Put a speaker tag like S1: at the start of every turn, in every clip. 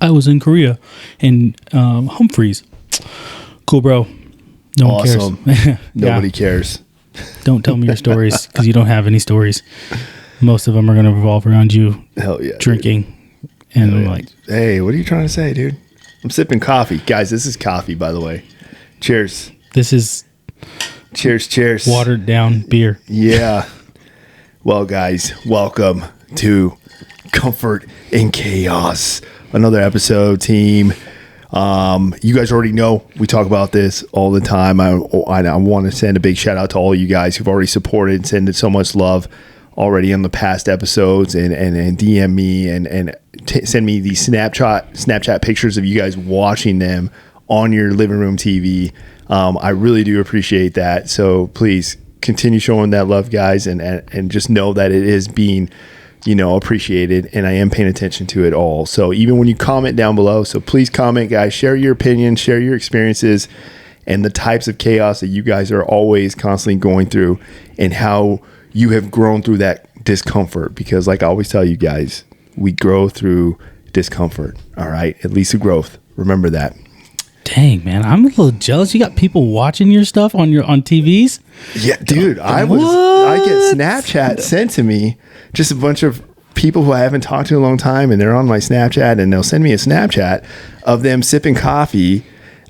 S1: I was in Korea and Humphreys. Cool, bro. No
S2: Awesome.
S1: one cares.
S2: Nobody cares.
S1: Don't tell me your stories because you don't have any stories. Most of them are going to revolve around you.
S2: Hell yeah,
S1: drinking. Dude. And I'm like,
S2: hey, what are you trying to say, dude? I'm sipping coffee. Guys, this is coffee, by the way. Cheers.
S1: This is
S2: cheers.
S1: Watered down beer.
S2: Yeah. Well, guys, welcome to Comfort in Chaos. Another episode, team. You guys already know we talk about this all the time. I want to send a big shout out to all you guys who've already supported and sent so much love already on the past episodes and DM me and send me these Snapchat pictures of you guys watching them on your living room TV. I really do appreciate that. So please continue showing that love, guys, and just know that it is being, appreciated, and I am paying attention to it all. So even when you comment down below, so please comment, guys, share your opinions, share your experiences and the types of chaos that you guys are always constantly going through and how you have grown through that discomfort. Because like I always tell you guys, we grow through discomfort. All right. At least a growth. Remember that.
S1: Dang, man, I'm a little jealous. You got people watching your stuff on TVs?
S2: Yeah, dude. I get Snapchat sent to me, just a bunch of people who I haven't talked to in a long time, and they're on my Snapchat, and they'll send me a Snapchat of them sipping coffee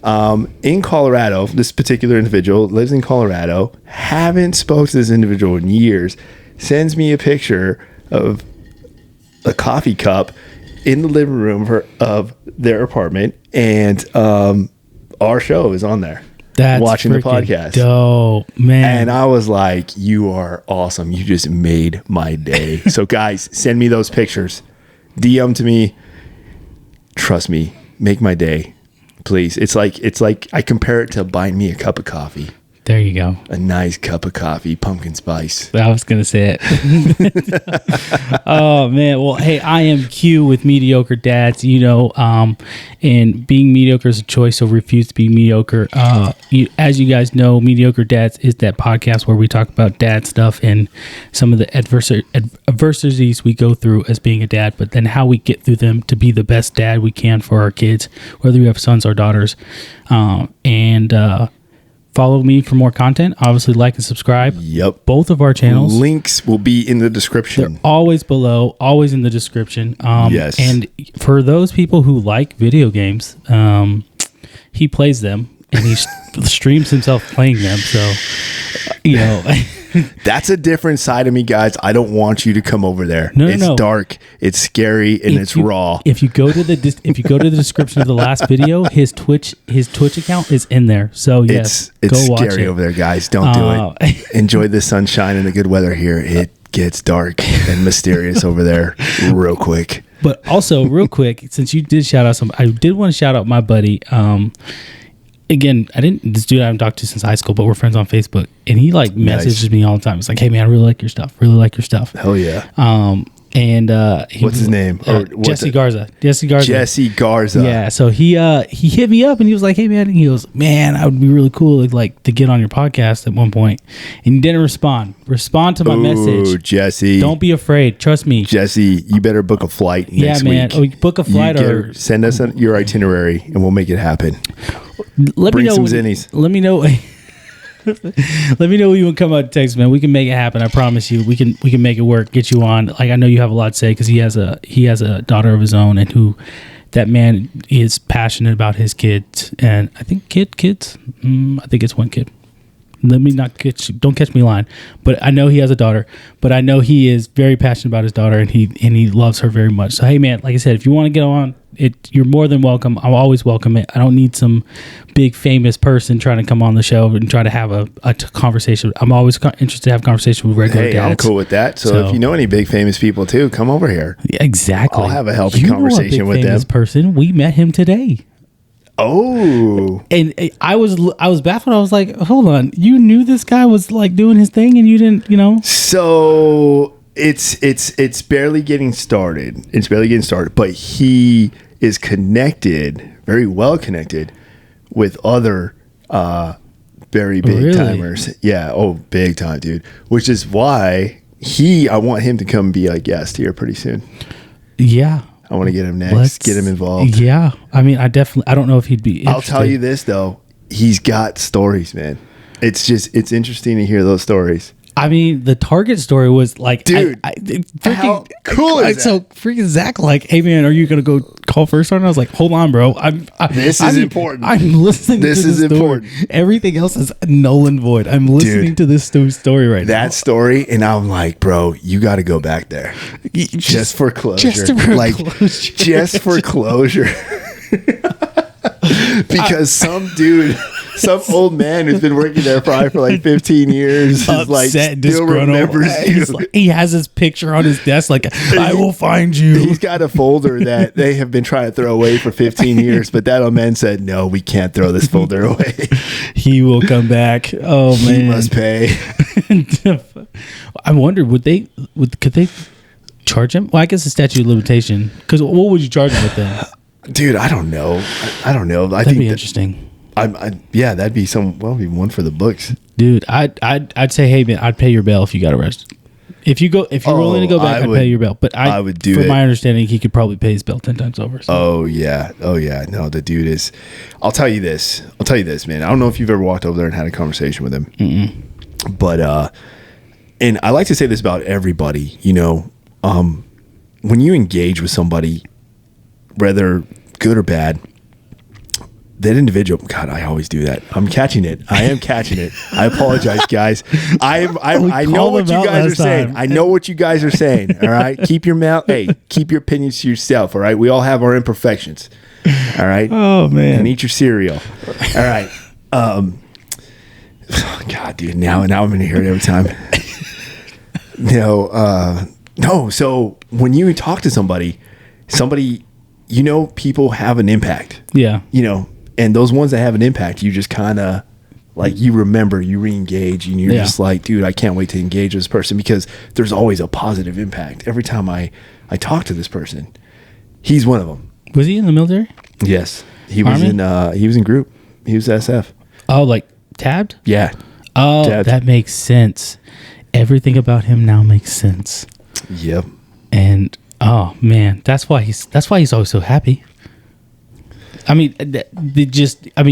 S2: in Colorado. This particular individual lives in Colorado. Haven't spoke to this individual in years. Sends me a picture of a coffee cup in the living room of their apartment, and our show is on there.
S1: That's
S2: watching the podcast.
S1: Dope, man.
S2: And I was like, you are awesome. You just made my day. So guys, send me those pictures. DM to me. Trust me, make my day. Please. It's like I compare it to buying me a cup of coffee.
S1: There you go.
S2: A nice cup of coffee, pumpkin spice.
S1: I was going to say it. Oh, man. Well, hey, I am Q with Mediocre Dads, and being mediocre is a choice, so refuse to be mediocre. As you guys know, Mediocre Dads is that podcast where we talk about dad stuff and some of the adversities we go through as being a dad, but then how we get through them to be the best dad we can for our kids, whether we have sons or daughters. Follow me for more content. Obviously, like and subscribe.
S2: Yep.
S1: Both of our channels.
S2: Links will be in the description.
S1: They're always below, always in the description.
S2: Yes.
S1: And for those people who like video games, he plays them and he streams himself playing them. So,
S2: That's a different side of me, guys. I don't want you to come over there. It's dark, it's scary, and it's raw.
S1: If you go to the description of the last video, his Twitch account is in there. So yes,
S2: it's
S1: go watch
S2: scary
S1: it.
S2: over there, guys. Don't do it. Enjoy the sunshine and the good weather here. It gets dark and mysterious over there real quick.
S1: But also, real quick, since you did shout out I did want to shout out my buddy. Again, this dude I haven't talked to since high school, but we're friends on Facebook, and he messages me all the time. It's like, hey man, I really like your stuff.
S2: Hell yeah.
S1: What's
S2: his name?
S1: Jesse Garza.
S2: Jesse Garza.
S1: Yeah. So he hit me up and he was like, hey man, and he goes, man, I would be really cool to get on your podcast at one point. And he didn't respond. Respond to my message.
S2: Jesse.
S1: Don't be afraid. Trust me.
S2: Jesse, you better book a flight next week.
S1: Oh, book a flight or
S2: send us your itinerary and we'll make it happen.
S1: Bring
S2: some zinnies.
S1: Let me know. Let me know when you want to come out to Texas, man. We can make it happen. I promise you. We can make it work. Get you on. Like, I know you have a lot to say because he has a daughter of his own, and that man is passionate about his kids. And I think kids. I think it's one kid. Let me don't catch me lying, but I know he has a daughter. But I know he is very passionate about his daughter, and he loves her very much. So hey, man, like I said, if you want to get on, you're more than welcome. I'll always welcome it. I don't need some big famous person trying to come on the show and try to have a conversation. I'm always interested to have a conversation with regular dads.
S2: I'm cool with that. So if you know any big famous people too, come over here.
S1: Yeah, exactly.
S2: I'll have a healthy conversation with them.
S1: Famous person. We met him today.
S2: Oh,
S1: and I was baffled. I was like, hold on, you knew this guy was doing his thing and you didn't,
S2: So it's barely getting started. But he is connected, very well connected with other very big timers. Yeah. Oh, big time, dude. Which is why I want him to come be a guest here pretty soon.
S1: Yeah.
S2: I want to get him next. Get him involved.
S1: Yeah. I mean, I don't know if he'd be interested.
S2: I'll tell you this, though. He's got stories, man. It's interesting to hear those stories.
S1: I mean, the Target story was like,
S2: dude, how cool is that?
S1: So freaking Zach, like, hey man, are you gonna go call first? And I was like, hold on, bro.
S2: This is important.
S1: I'm listening.
S2: This is important.
S1: Everything else is null and void. I'm listening to this story right now.
S2: That story, and I'm like, bro, you got to go back there just for closure. Just for closure. Because some old man who's been working there probably for like 15 years is like still remembers you.
S1: Like, he has his picture on his desk like, I will find you.
S2: He's got a folder that they have been trying to throw away for 15 years, but that old man said, no, we can't throw this folder away.
S1: He will come back. Oh man.
S2: He must pay.
S1: I wonder, could they charge him? Well, I guess the statute of limitation, because what would you charge him with then?
S2: Dude, I don't know.
S1: That'd be interesting.
S2: That'd be be one for the books.
S1: Dude, I'd say, hey man, I'd pay your bail if you got arrested. If you're willing to go back, I'd pay your bail. But I would do it. From my understanding, he could probably pay his bail 10 times over. So.
S2: Oh yeah. No, the dude is. I'll tell you this, man. I don't know if you've ever walked over there and had a conversation with him. Mm-mm. But and I like to say this about everybody. You know, when you engage with somebody, whether good or bad, that individual, God, I always do that. I'm catching it. I am catching it. I apologize, guys. I know what you guys are saying. I know what you guys are saying. All right. Keep your opinions to yourself. All right. We all have our imperfections. All right.
S1: Oh man.
S2: And eat your cereal. All right. God, dude. Now I'm going to hear it every time. No. So when you talk to somebody, you know, people have an impact.
S1: Yeah.
S2: You know, and those ones that have an impact, you just kind of like, you remember, you re-engage, and you're just like, dude, I can't wait to engage with this person, because there's always a positive impact. Every time I talk to this person, he's one of them.
S1: Was he in the military?
S2: Yes. He was in group. He was SF.
S1: Oh, like tabbed?
S2: Yeah.
S1: Oh, tabbed. That makes sense. Everything about him now makes sense.
S2: Yep.
S1: And oh man, that's why he's always so happy. I mean,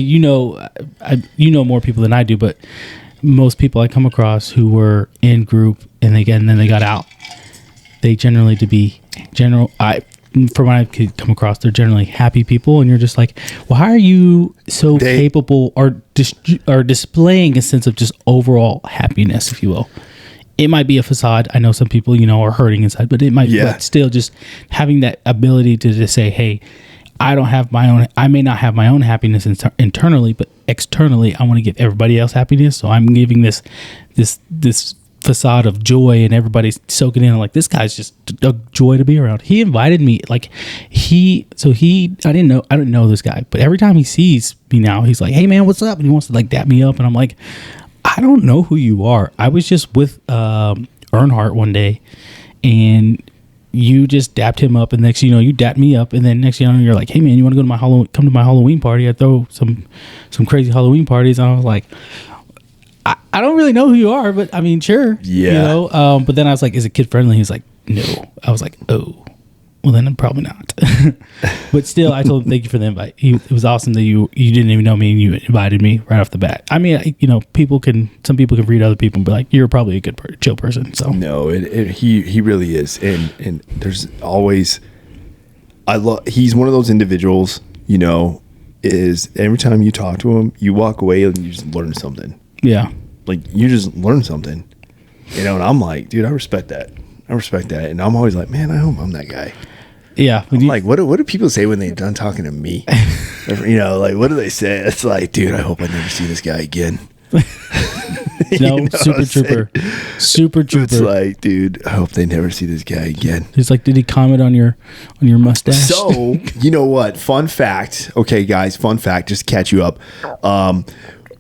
S1: you know more people than I do, but most people I come across who were in group and then they got out, they generally from what I could come across, they're generally happy people, and you're just like, why are you so capable or displaying a sense of just overall happiness, if you will? It might be a facade. I know some people, are hurting inside, but it might be, but still just having that ability to just say, hey, I may not have my own happiness internally, but externally, I want to give everybody else happiness. So I'm giving this facade of joy, and everybody's soaking in. Like, this guy's just a joy to be around. He invited me, I didn't know this guy, but every time he sees me now, he's like, hey man, what's up? And he wants to like dap me up. And I'm like, I don't know who you are. I was just with Earnhardt one day, and you just dapped him up, and next you know, you dapped me up, and then next you know, you're like, hey man, you want to go to come to my Halloween party? I throw some crazy Halloween parties. And I was like, I don't really know who you are, but I mean, sure.
S2: Yeah.
S1: But then I was like, is it kid friendly? He's like, no. I was like, oh, well then I'm probably not. But still, I told him thank you for the invite. It was awesome that you didn't even know me and you invited me right off the bat. I mean, some people can read other people and be like, you're probably a good chill person. So
S2: no, he really is, and there's always he's one of those individuals. Is every time you talk to him, you walk away and you just learn something. Yeah, like you just learn something. And I'm like, dude, I respect that. And I'm always like, man, I hope I'm that guy.
S1: Yeah.
S2: I'm like, what do people say when they're done talking to me? Like, what do they say? It's like, dude, I hope I never see this guy again.
S1: Super trooper.
S2: It's like, dude, I hope they never see this guy again.
S1: He's like, did he comment on your mustache?
S2: So, you know what? Fun fact. Okay, guys, fun fact, just to catch you up.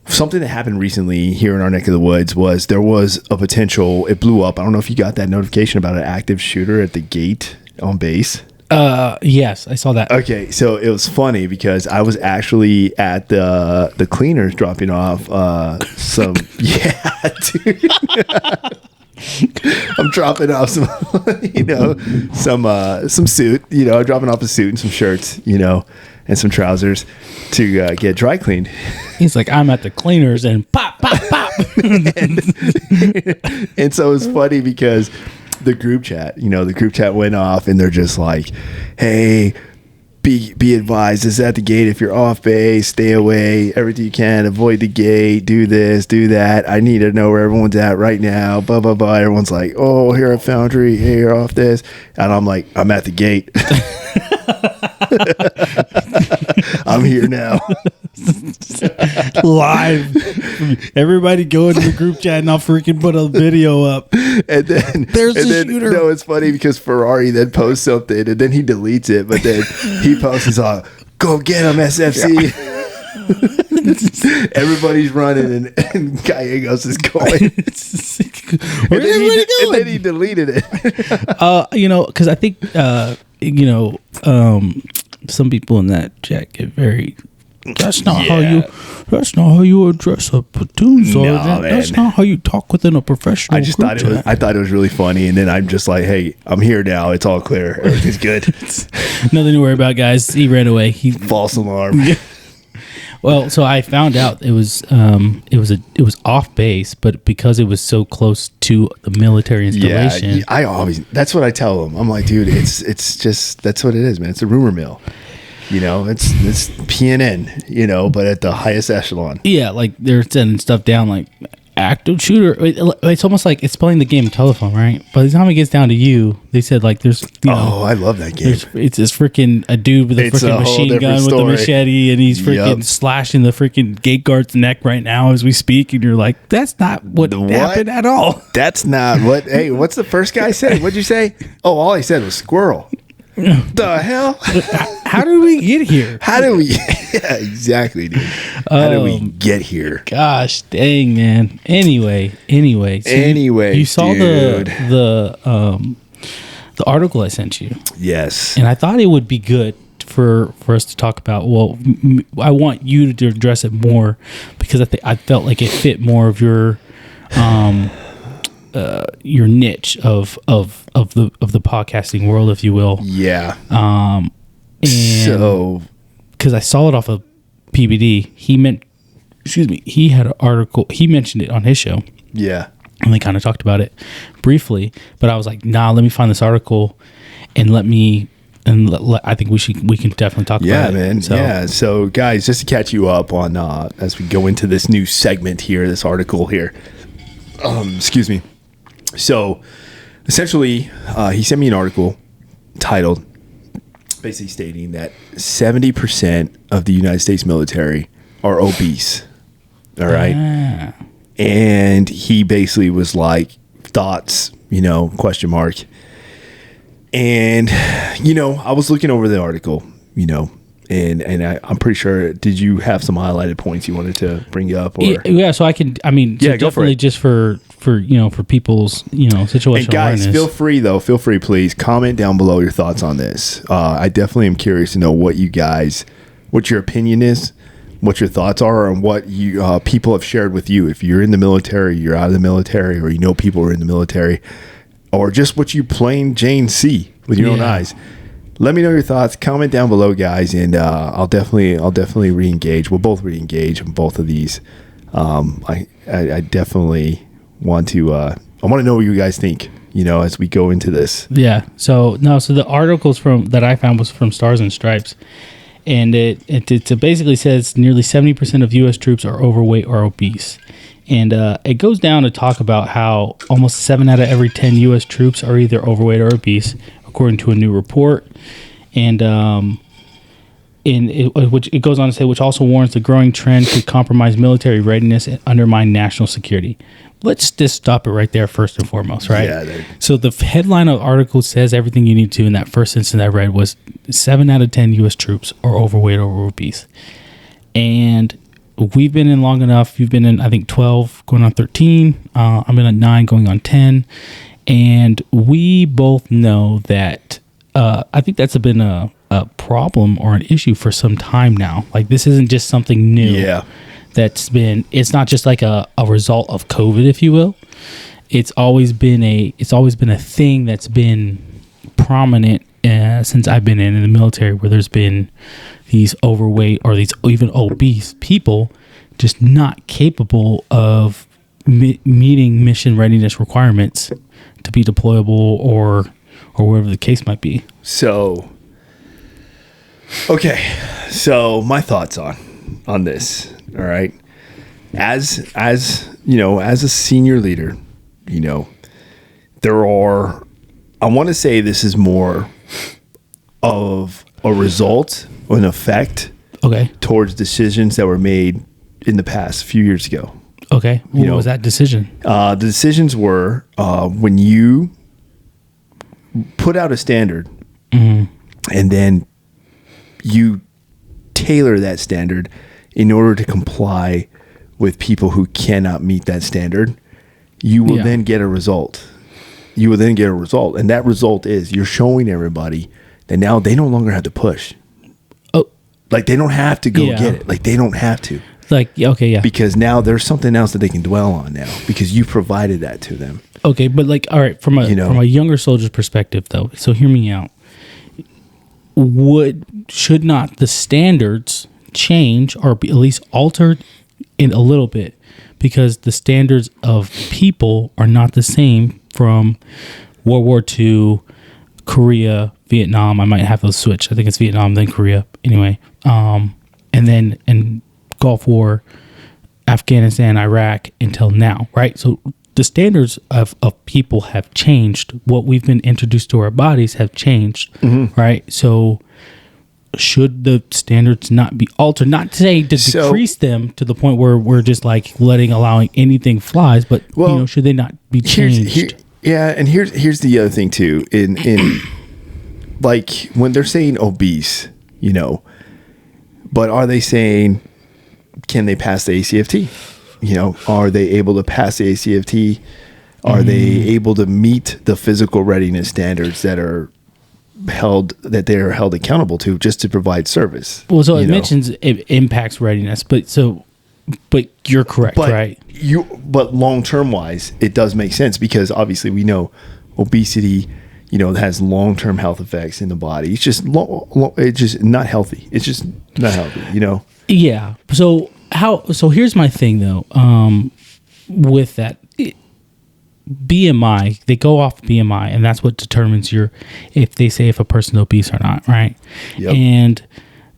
S2: Something that happened recently here in our neck of the woods was there was a potential, it blew up. I don't know if you got that notification about an active shooter at the gate on base.
S1: Yes, I saw that.
S2: Okay, so it was funny because I was actually at the cleaners dropping off some, yeah, dude. I'm dropping off some, some suit. I'm dropping off a suit and some shirts, and some trousers to get dry cleaned.
S1: He's like, I'm at the cleaners and pop, pop, pop.
S2: and so it's funny because the group chat went off and they're just like, hey, be advised, this is at the gate. If you're off base, stay away, everything you can, avoid the gate, do this, do that. I need to know where everyone's at right now, blah, blah, blah. Everyone's like, oh, here at Foundry, here off this. And I'm like, I'm at the gate. I'm here now.
S1: Live. Everybody go into the group chat and I'll freaking put a video up.
S2: And then
S1: there's the shooter.
S2: No, it's funny because Ferrari then posts something and then he deletes it, but then he posts his go get him, SFC. Everybody's running and Gallegos is going. And then he deleted it.
S1: Because I think some people in that chat get very. That's not how you address a platoon sergeant. That's not how you talk within a professional.
S2: I thought it was really funny, and then I'm just like, hey, I'm here now. It's all clear. Everything's good.
S1: Nothing to worry about, guys. He ran away.
S2: False alarm.
S1: Well, so I found out it was off base, but because it was so close to the military installation.
S2: Yeah, that's what I tell them. I'm like, dude, it's just that's what it is, man. It's a rumor mill. It's PNN, but at the highest echelon.
S1: Yeah, like they're sending stuff down like active shooter. It's almost like it's playing the game of telephone, right? By the time it gets down to you, they said like there's
S2: I love that game.
S1: It's this freaking a dude with a freaking machine gun with a machete, and he's freaking slashing the freaking gate guard's neck right now as we speak, and you're like, that's not what happened at all.
S2: That's not what. Hey, what's the first guy say? What'd you say? Oh, all he said was squirrel. The hell?
S1: How did we get here?
S2: Yeah, exactly, dude. How did we get here?
S1: Gosh dang, man. Anyway. So you saw the article I sent you.
S2: Yes.
S1: And I thought it would be good for us to talk about. Well, I want you to address it more because I felt like it fit more of your niche of the podcasting world, if you will.
S2: Yeah.
S1: So because I saw it off of PBD, he had an article. He mentioned it on his show.
S2: Yeah.
S1: And they kind of talked about it briefly, but I was like, nah, let me find this article and I think we can definitely talk about it.
S2: Man. So guys, just to catch you up on as we go into this new segment here, this article here. Excuse me. So essentially, he sent me an article titled basically stating that 70% of the United States military are obese. All right. And he basically was like, thoughts, question mark. And, I was looking over the article, and I'm pretty sure, did you have some highlighted points you wanted to bring up? Or?
S1: Yeah, so I can,
S2: go for it.
S1: Just for people's, situational
S2: and guys,
S1: awareness.
S2: feel free, please comment down below your thoughts on this. I definitely am curious to know what your opinion is, what your thoughts are, and what you people have shared with you. If you're in the military, you're out of the military, or people are in the military, or just what you plain Jane see with your own eyes. Let me know your thoughts. Comment down below, guys, and I'll definitely re-engage. We'll both re-engage on both of these. I definitely want to. I want to know what you guys think. As we go into this. Yeah.
S1: So the articles that I found was from Stars and Stripes, and it basically says nearly 70% of U.S. troops are overweight or obese. And it goes down to talk about how almost 7 out of every 10 U.S. troops are either overweight or obese, according to a new report. And which it goes on to say, which also warns the growing trend could compromise military readiness and undermine national security. Let's just stop it right there first and foremost, right?
S2: Yeah.
S1: So the headline of the article says everything you need to. In that first instance I read was 7 out of 10 U.S. troops are overweight or obese. And we've been in long enough. You've been in, I think, 12, going on 13. I'm in at 9, going on 10. And we both know that I think that's been a problem or an issue for some time now. Like, this isn't just something new.
S2: Yeah.
S1: It's not just like a result of COVID, if you will. it's always been a thing that's been prominent since I've been in the military, where there's been these overweight or these even obese people just not capable of meeting mission readiness requirements to be deployable or whatever the case might be.
S2: So, okay. So my thoughts on this. All right. As you know, as a senior leader, you know, I want to say this is more of a result or an effect towards decisions that were made in the past few years ago.
S1: Okay. What was that decision?
S2: The decisions were when you put out a standard and then you tailor that standard in order to comply with people who cannot meet that standard, you will then get a result. You will then get a result. And that result is you're showing everybody that now they no longer have to push.
S1: Oh.
S2: Like they don't have to go get it. Like they don't have to.
S1: Like, okay, yeah.
S2: Because now there's something else that they can dwell on now because you provided that to them.
S1: Okay, but like, all right, from a younger soldier's perspective though, so hear me out. Should not the standards change or be at least altered in a little bit? Because the standards of people are not the same from World War II, Korea, Vietnam. I might have those switch. I think it's Vietnam, then Korea. Anyway, and then in Gulf War, Afghanistan, Iraq, until now, right? So the standards of people have changed. What we've been introduced to our bodies have changed, right? So should the standards not be altered? Not to say to decrease them to the point where we're just like allowing anything flies, but should they not be changed?
S2: And here's the other thing too. In like when they're saying obese, but are they saying can they pass the ACFT? Are they able to pass the ACFT? Are they able to meet the physical readiness standards that they are held accountable to just to provide service?
S1: Well, so it mentions it impacts readiness, but you're correct, right?
S2: But long-term wise, it does make sense because obviously we know obesity, has long-term health effects in the body. It's just it's just not healthy. It's just not healthy,
S1: Yeah. So here's my thing though. With that BMI, they go off BMI, and that's what determines if they say if a person's obese or not, right?
S2: Yep.
S1: And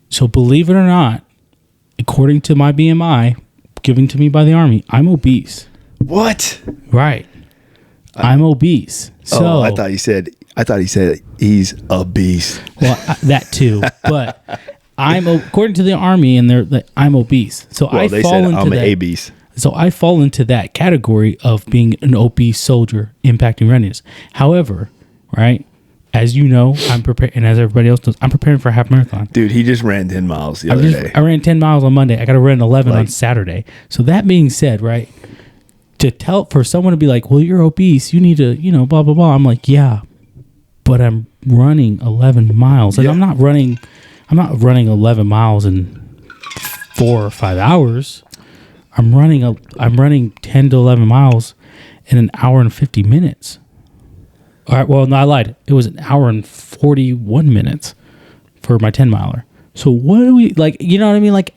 S1: so, believe it or not, according to my BMI given to me by the Army, I'm obese.
S2: What?
S1: Right. I'm obese. So
S2: I thought he said he's a beast.
S1: Well, that too, but according to the Army, and I'm obese. So I fall into
S2: I'm
S1: that.
S2: a beast.
S1: So I fall into that category of being an obese soldier impacting readiness. However, right, as you know, I'm prepared, and as everybody else knows, I'm preparing for a half marathon.
S2: Dude, he just ran 10 miles the other day.
S1: I ran 10 miles on Monday. I got to run 11 on Saturday. So that being said, right, for someone to be like, well, you're obese, you need to, blah, blah, blah. I'm like, yeah, but I'm running 11 miles. And I'm not running 11 miles in 4 or 5 hours. I'm running 10 to 11 miles in an hour and 50 minutes. All right. Well, no, I lied. It was an hour and 41 minutes for my 10 miler. So what do we like? You know what I mean? Like,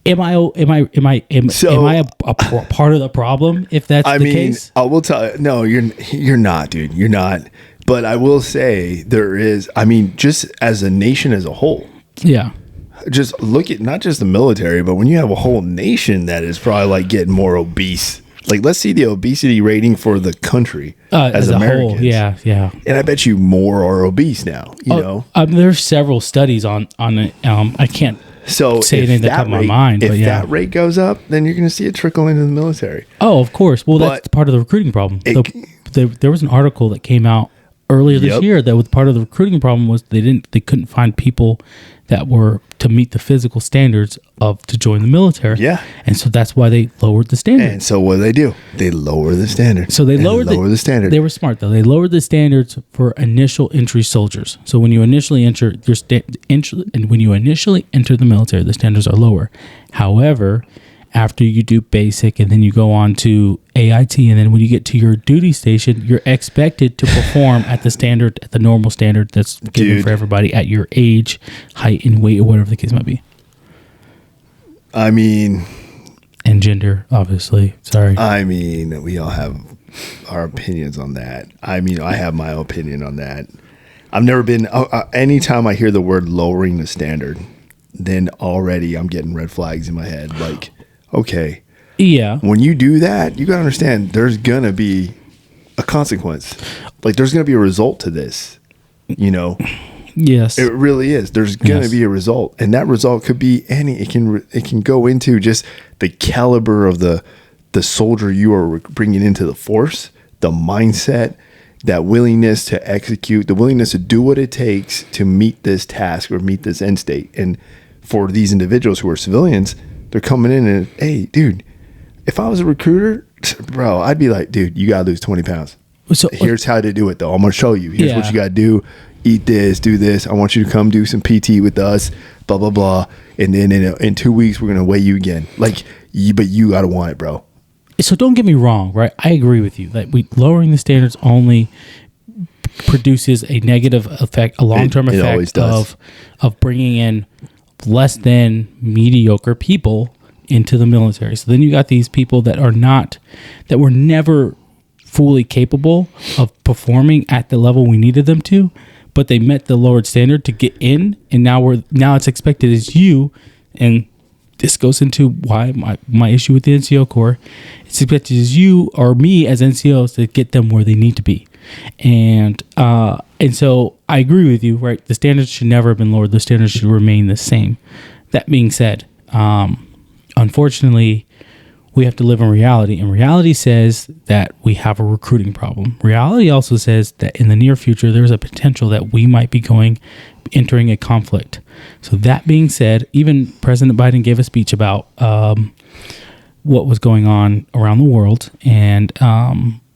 S1: am I a part of the problem if that's the case?
S2: I will tell you, no, you're not, dude. You're not. But I will say there is, just as a nation as a whole.
S1: Yeah.
S2: Just look at not just the military, but when you have a whole nation that is probably like getting more obese. Like, let's see the obesity rating for the country as Americans.
S1: Whole, yeah.
S2: And I bet you more are obese now.
S1: There's several studies on it. I can't say anything that comes to my mind.
S2: If that rate goes up, then you're going to see it trickle into the military.
S1: Oh, of course. Well, that's part of the recruiting problem. There was an article that came out earlier this year that was part of the recruiting problem was they couldn't find people that were to meet the physical standards to join the military. Yeah. And so that's why they lowered the standards.
S2: And so what do? They lower the standards.
S1: So they lowered the standard. They were smart though. They lowered the standards for initial entry soldiers. So when you initially enter when you initially enter the military, the standards are lower. However, after you do basic, and then you go on to AIT, and then when you get to your duty station, you're expected to perform at the normal standard that's given for everybody at your age, height, and weight, or whatever the case might be.
S2: I mean,
S1: and gender, obviously. Sorry.
S2: I mean, we all have our opinions on that. I mean, I have my opinion on that. I've never been. Anytime I hear the word lowering the standard, then already I'm getting red flags in my head. Like, okay,
S1: yeah.
S2: When you do that, you gotta understand there's gonna be a consequence. Like, there's gonna be a result to this. You know.
S1: Yes,
S2: it really is. There's gonna be a result, and that result could be any. It can go into just the caliber of the soldier you are bringing into the force, the mindset, that willingness to execute, the willingness to do what it takes to meet this task or meet this end state. And for these individuals who are civilians, they're coming in and, hey, dude, if I was a recruiter, bro, I'd be like, dude, you gotta lose 20 pounds. So here's how to do it, though. I'm gonna show you. Here's what you gotta do. Eat this, do this. I want you to come do some PT with us, blah, blah, blah. And then in 2 weeks, we're going to weigh you again. Like, but you got to want it, bro.
S1: So don't get me wrong, right? I agree with you that lowering the standards only produces a negative effect, a long-term effect of bringing in less than mediocre people into the military. So then you got these people that were never fully capable of performing at the level we needed them to, but they met the lowered standard to get in, and now it's expected as you, and this goes into why my issue with the NCO Corps. It's expected as you or me as NCOs to get them where they need to be, and so I agree with you. Right, the standards should never have been lowered. The standards should remain the same. That being said, unfortunately, we have to live in reality, and reality says that we have a recruiting problem. Reality also says that in the near future, there's a potential that we might be entering a conflict. So that being said, even President Biden gave a speech about what was going on around the world and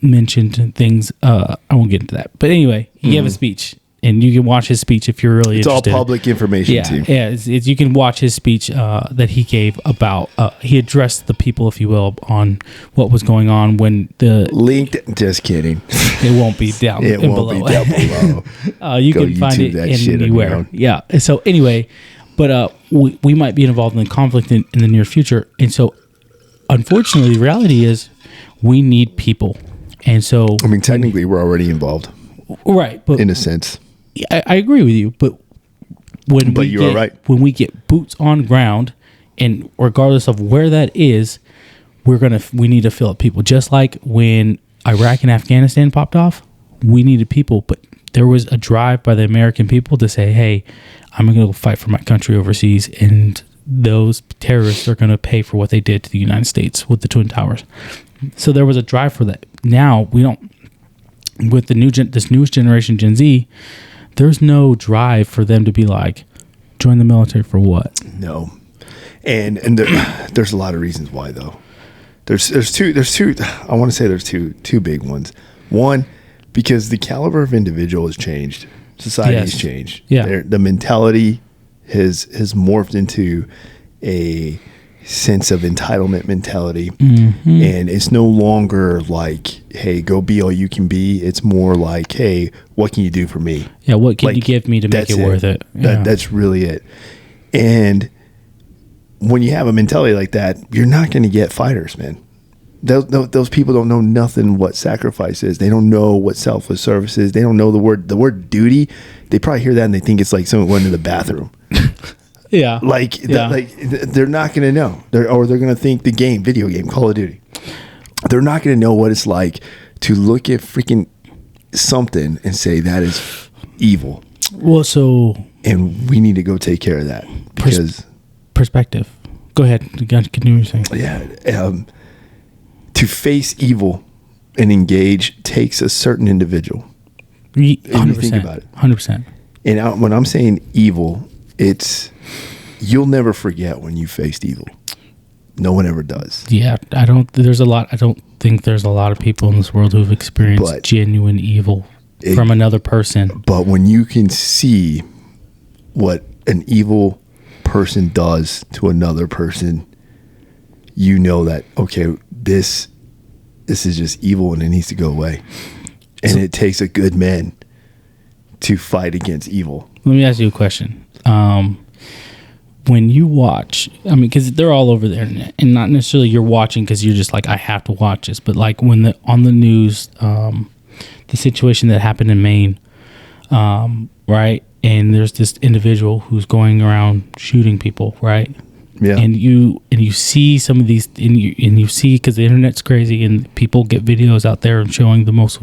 S1: mentioned things. I won't get into that, but anyway, he gave a speech. And you can watch his speech if you're really interested.
S2: It's all public information, too.
S1: Yeah, you can watch his speech that he gave about, he addressed the people, if you will, on what was going on when the...
S2: Linked, just kidding.
S1: It won't be down
S2: It won't
S1: below.
S2: be down below.
S1: You can find it anywhere. Yeah, so anyway, but we might be involved in conflict in the near future. And so, unfortunately, the reality is we need people. And so...
S2: I mean, technically, we're already involved.
S1: Right. But
S2: in a sense.
S1: I agree with you, but when we get boots on ground, and regardless of where that is, we need to fill up people. Just like when Iraq and Afghanistan popped off, we needed people, but there was a drive by the American people to say, hey, I'm going to go fight for my country overseas, and those terrorists are going to pay for what they did to the United States with the Twin Towers. So there was a drive for that. Now we don't, with this newest generation, Gen Z, there's no drive for them to be like, join the military for what?
S2: No. And there's a lot of reasons why, though. There's two, I want to say there's two big ones. One, because the caliber of individual has changed. Society has changed.
S1: Yeah.
S2: The mentality has morphed into a sense of entitlement mentality. Mm-hmm. And it's no longer like, hey, go be all you can be. It's more like, hey, what can you do for me?
S1: Yeah, what can you give me to make it worth it? Yeah.
S2: That's really it. And when you have a mentality like that, you're not going to get fighters, man. Those people don't know nothing what sacrifice is. They don't know what selfless service is. They don't know the word duty. They probably hear that and they think it's like someone going to the bathroom.
S1: Yeah.
S2: They're not going to know. They're going to think the video game, Call of Duty. They're not going to know what it's like to look at freaking something and say that is evil.
S1: Well,
S2: and we need to go take care of that because
S1: perspective. Go ahead. Continue what you're saying.
S2: Yeah. To face evil and engage takes a certain individual.
S1: 100%.
S2: And you think about it.
S1: 100%.
S2: And when I'm saying evil, it's you'll never forget when you faced evil. No one ever does.
S1: Yeah, I don't think there's a lot of people in this world who've experienced genuine evil from another person.
S2: But when you can see what an evil person does to another person, you know that, okay, this is just evil and it needs to go away. And it takes a good man to fight against evil.
S1: Let me ask you a question. When you watch, I mean, because they're all over the internet, and not necessarily you're watching because you're just like, I have to watch this, but like when on the news, the situation that happened in Maine, right? And there's this individual who's going around shooting people, right?
S2: Yeah.
S1: And you see some of these, and you see, because the internet's crazy and people get videos out there and showing the most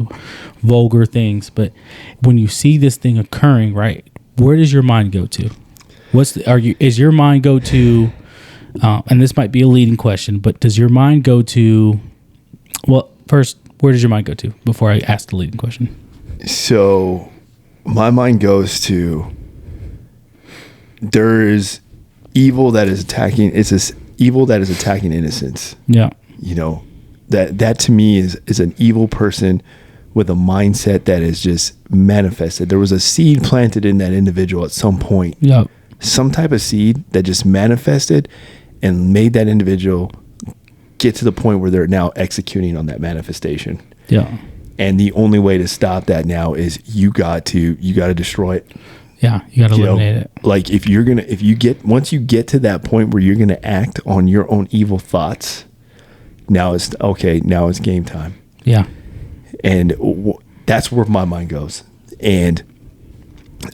S1: vulgar things. But when you see this thing occurring, right, where does your mind go to? Is your mind go to, and this might be a leading question, but does your mind go to, well, first, where does your mind go to before I ask the leading question?
S2: So my mind goes to, there is evil that is attacking, it's this evil that is attacking innocence.
S1: Yeah.
S2: You know, that to me is an evil person with a mindset that is just manifested. There was a seed planted in that individual at some point.
S1: Yeah.
S2: Some type of seed that just manifested and made that individual get to the point where they're now executing on that manifestation.
S1: Yeah.
S2: And the only way to stop that now is you got to destroy it.
S1: Yeah, you got to eliminate it.
S2: Like once you get to that point where you're going to act on your own evil thoughts, now it's game time.
S1: Yeah.
S2: And that's where my mind goes. And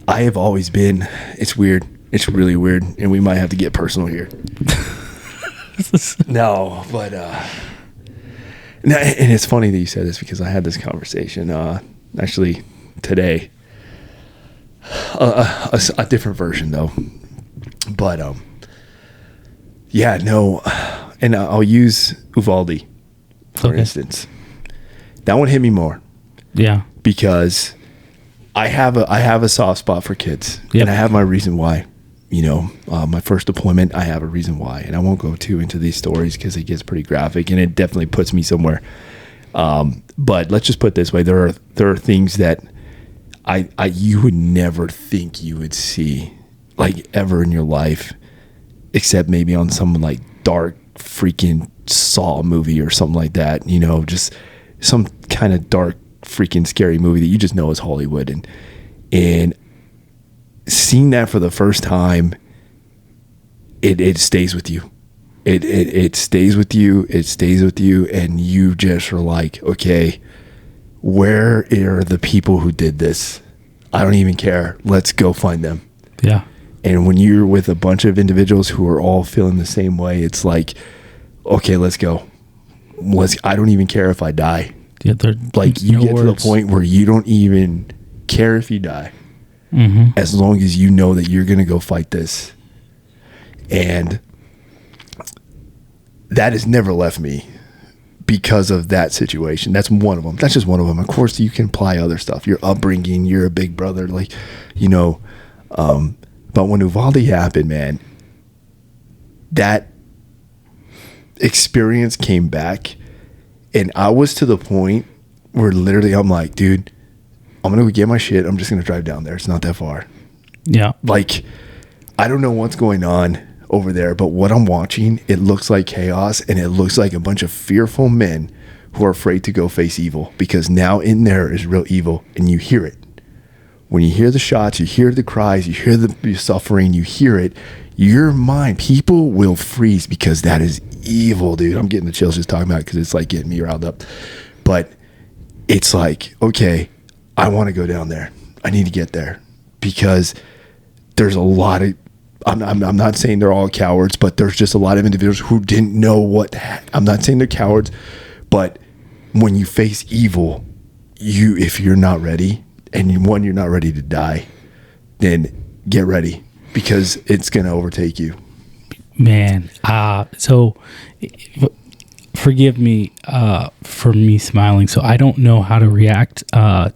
S2: I have always been, it's weird. It's really weird. And we might have to get personal here. No, but, and it's funny that you said this because I had this conversation, actually today, a different version though. But, yeah, no. And I'll use Uvalde for instance. That one hit me more.
S1: Yeah.
S2: Because I have a soft spot for kids.
S1: Yep.
S2: And I have my reason why. You know, my first deployment, I have a reason why. And I won't go too into these stories because it gets pretty graphic and it definitely puts me somewhere. But let's just put it this way. There are things that you would never think you would see, like, ever in your life, except maybe on some like dark freaking Saw movie or something like that. You know, just some kind of dark freaking scary movie that you just know is Hollywood. And seeing that for the first time, it stays with you. It stays with you. It stays with you. And you just are like, okay, where are the people who did this? I don't even care. Let's go find them.
S1: Yeah.
S2: And when you're with a bunch of individuals who are all feeling the same way, it's like, okay, let's go. I don't even care if I die.
S1: Yeah,
S2: like you get to the point where you don't even care if you die, as long as you know that you're going to go fight this. And that has never left me because of that situation. That's one of them. That's just one of them. Of course, you can apply other stuff. Your upbringing, you're a big brother, like, you know. But when Uvalde happened, man, that experience came back. And I was to the point where literally I'm like, dude, I'm going to go get my shit. I'm just going to drive down there. It's not that far.
S1: Yeah.
S2: Like, I don't know what's going on over there, but what I'm watching, it looks like chaos, and it looks like a bunch of fearful men who are afraid to go face evil, because now in there is real evil, and you hear it. When you hear the shots, you hear the cries, you hear the suffering, you hear it, your mind, people will freeze, because that is evil, dude. I'm getting the chills just talking about it because it's like getting me riled up. But it's like, okay, I want to go down there. I need to get there, because there's a lot of, I'm not saying they're all cowards, but there's just a lot of individuals who didn't know what, I'm not saying they're cowards, but when you face evil, if you're not ready, and you're not ready to die, then get ready, because it's going to overtake you.
S1: Man, so forgive me for me smiling. So I don't know how to react to.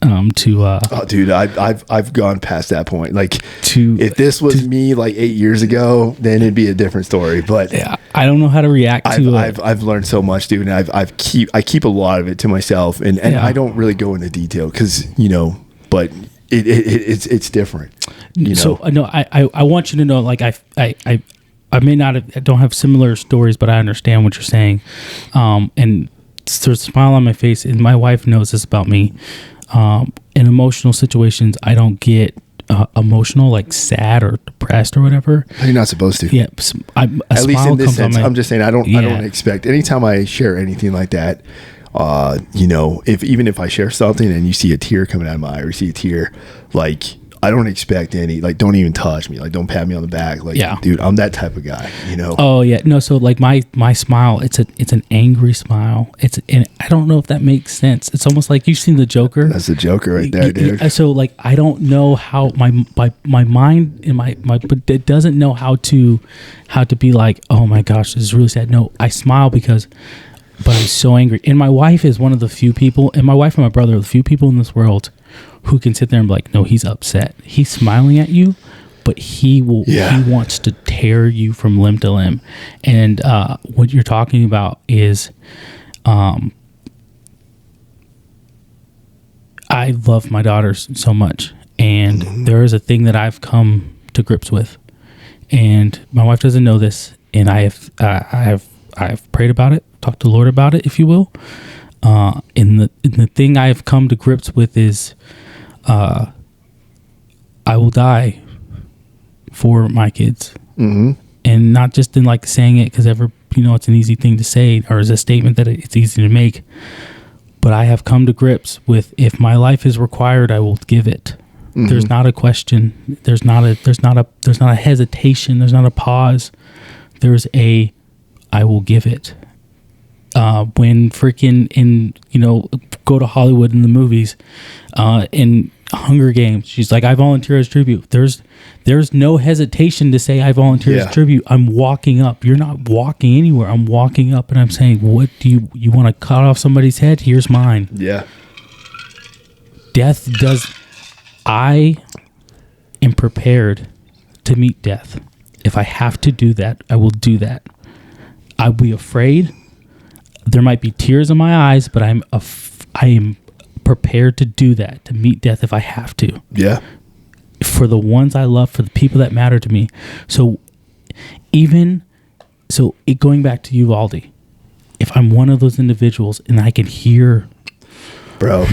S2: Oh, dude, I've gone past that point. Like, if this was me like 8 years ago, then it'd be a different story. But
S1: yeah, I don't know how to react to.
S2: I've learned so much, dude, and I keep a lot of it to myself, and yeah. I don't really go into detail because but it's different.
S1: So no, I want you to know, like I I may not have, I don't have similar stories, but I understand what you're saying. And there's a smile on my face, and my wife knows this about me. In emotional situations, I don't get emotional, like sad or depressed or whatever.
S2: You're not supposed to.
S1: Yeah,
S2: at least in this sense, I'm just saying I don't expect. Anytime I share anything like that, even if I share something and you see a tear coming out of my eye, or you see a tear, like I don't expect any, like, don't even touch me, like, don't pat me on the back, like, dude, I'm that type of guy, Oh
S1: yeah, no. So like my smile, it's an angry smile. And I don't know if that makes sense. It's almost like you've seen the Joker.
S2: That's the Joker right there, dude.
S1: So like I don't know how my mind and my but it doesn't know how to be like, oh my gosh, this is really sad. No, I smile but I'm so angry. And my wife is one of the few people, and my wife and my brother are the few people in this world who can sit there and be like, no, he's upset. He's smiling at you, but he wants to tear you from limb to limb. And what you're talking about is I love my daughters so much. And there is a thing that I've come to grips with. And my wife doesn't know this. And I have prayed about it, talked to the Lord about it, if you will. And the thing I've come to grips with is I will die for my kids. And not just in like saying it because it's an easy thing to say, or is a statement that it's easy to make. But I have come to grips with, if my life is required, I will give it. There's not a question. There's not a hesitation. There's not a pause. There's I will give it. When freaking go to Hollywood in the movies, in Hunger Games, she's like, I volunteer as tribute. There's no hesitation to say I volunteer as tribute. I'm walking up. You're not walking anywhere. I'm walking up and I'm saying, what do you want to cut off somebody's head? Here's mine.
S2: Yeah.
S1: I am prepared to meet death. If I have to do that, I will do that. I'll be afraid. There might be tears in my eyes, but I am prepared to do that, to meet death if I have to.
S2: Yeah.
S1: For the ones I love, for the people that matter to me. So going back to Uvalde, if I'm one of those individuals and I can hear,
S2: bro,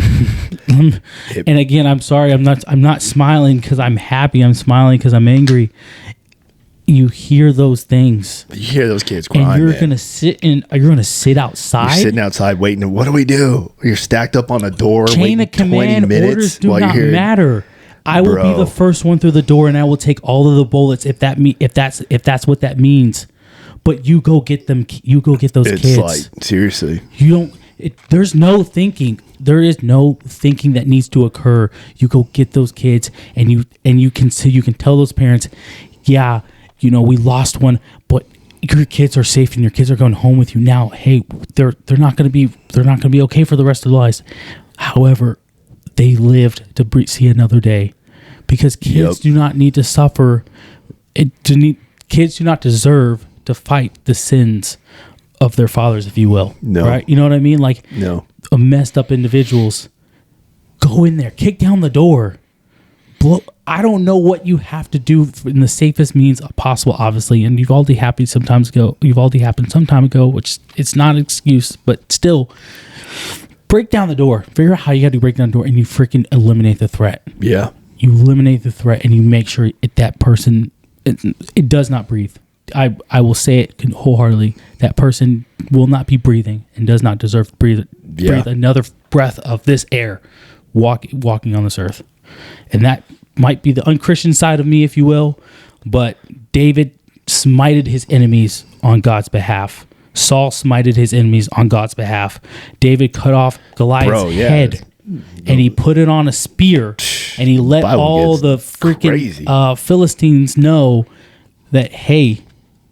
S1: and again, I'm sorry, I'm not smiling because I'm happy. I'm smiling because I'm angry. You hear those things.
S2: You hear those kids crying,
S1: and you're gonna sit outside.
S2: You're sitting outside waiting. What do we do? You're stacked up on a door.
S1: Chain of command orders do not matter. I will be the first one through the door, and I will take all of the bullets if that's what that means. But you go get them. You go get those kids.
S2: Like, seriously.
S1: You don't. There's no thinking. There is no thinking that needs to occur. You go get those kids, and you can tell those parents, yeah. We lost one, but your kids are safe and your kids are going home with you now. Hey, they're not going to be okay for the rest of their lives. However, they lived to see another day, because kids do not need to suffer. Kids do not deserve to fight the sins of their fathers, if you will.
S2: No.
S1: Right? You know what I mean? Like,
S2: no.
S1: Messed up individuals, go in there, kick down the door. I don't know what you have to do in the safest means possible, obviously. And Uvalde happened some time ago, which it's not an excuse, but still, break down the door. Figure out how you got to break down the door, and you freaking eliminate the threat.
S2: Yeah.
S1: You eliminate the threat, and you make sure that person, it does not breathe. I will say it wholeheartedly. That person will not be breathing and does not deserve to breathe another breath of this air walking on this earth. And that might be the unchristian side of me, if you will, but David smited his enemies on God's behalf. Saul smited his enemies on God's behalf. David cut off Goliath's head, and he put it on a spear, and he let all the freaking Philistines know that, hey,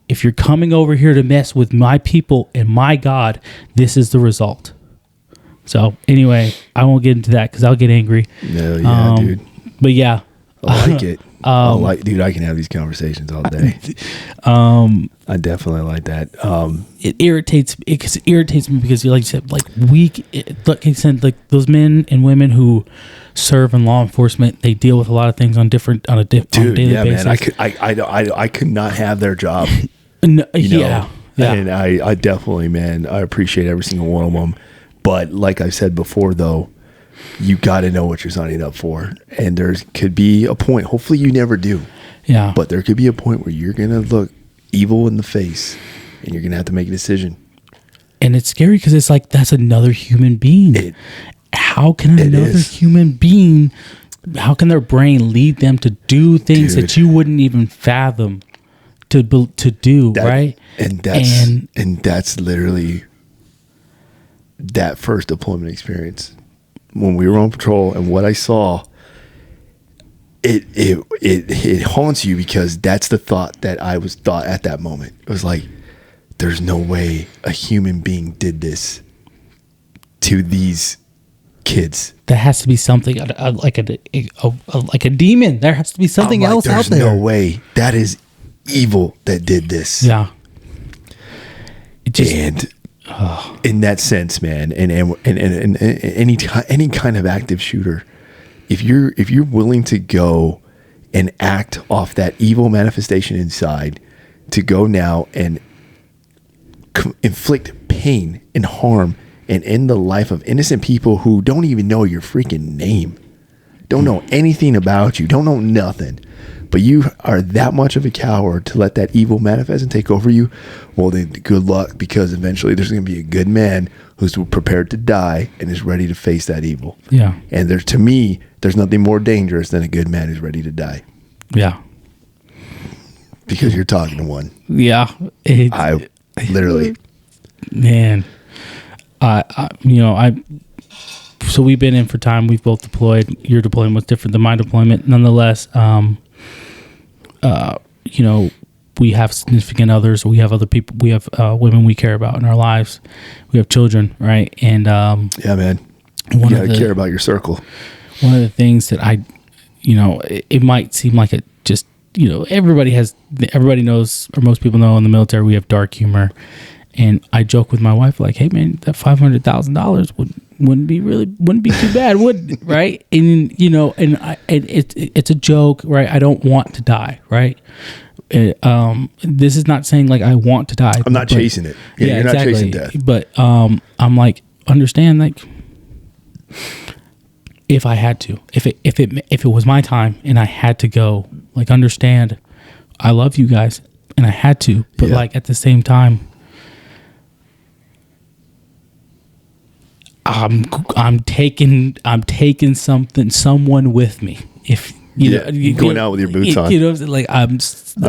S1: if you're coming over here to mess with my people and my God, this is the result. So anyway, I won't get into that because I'll get angry.
S2: No, yeah, dude.
S1: But yeah,
S2: I like it. Dude, I can have these conversations all day. I definitely like that.
S1: It irritates me because, like you said, like you said, like those men and women who serve in law enforcement, they deal with a lot of things on a daily basis.
S2: Man, I could not have their job.
S1: No,
S2: You know?
S1: yeah.
S2: And I definitely, man, I appreciate every single one of them. But like I said before, though, you got to know what you're signing up for. And there could be a point, hopefully you never do.
S1: Yeah.
S2: But there could be a point where you're going to look evil in the face and you're going to have to make a decision.
S1: And it's scary because it's like, that's another human being. How can another human being, how can their brain lead them to do things that you wouldn't even fathom to do, right?
S2: And that's literally that first deployment experience when we were on patrol, and what I saw, it haunts you because that's the thought that I was thought at that moment. It was like, there's no way a human being did this to these kids.
S1: There has to be something like a demon. There has to be something else out there.
S2: There's no way. That is evil that did this.
S1: Yeah.
S2: In that sense, man, and any kind of active shooter, if you're willing to go and act off that evil manifestation inside, to go now and inflict pain and harm and end the life of innocent people who don't even know your freaking name, don't know anything about you, don't know nothing, but you are that much of a coward to let that evil manifest and take over you, well then good luck, because eventually there's going to be a good man who's prepared to die and is ready to face that evil.
S1: Yeah.
S2: And to me, there's nothing more dangerous than a good man who's ready to die.
S1: Yeah.
S2: Because you're talking to one.
S1: Yeah.
S2: I literally.
S1: Man. So we've been in for time. We've both deployed. Your deployment was different than my deployment. Nonetheless, we have significant others. We have other people. We have women we care about in our lives. We have children, right? And
S2: yeah, man, you gotta care about your circle.
S1: One of the things that it might seem like it just, everybody knows, or most people know in the military, we have dark humor. And I joke with my wife, like, hey man, that $500,000 wouldn't be too bad, would it? Right? And it's a joke, right? I don't want to die, right? This is not saying like I want to die.
S2: I'm not chasing it. Yeah, you're exactly. Not chasing death.
S1: But I'm like, understand, like, if I had to, if it was my time and I had to go, like, understand, I love you guys and I had to, but like at the same time, I'm taking someone with me. If
S2: you're going out with your boots on.
S1: Like
S2: I'm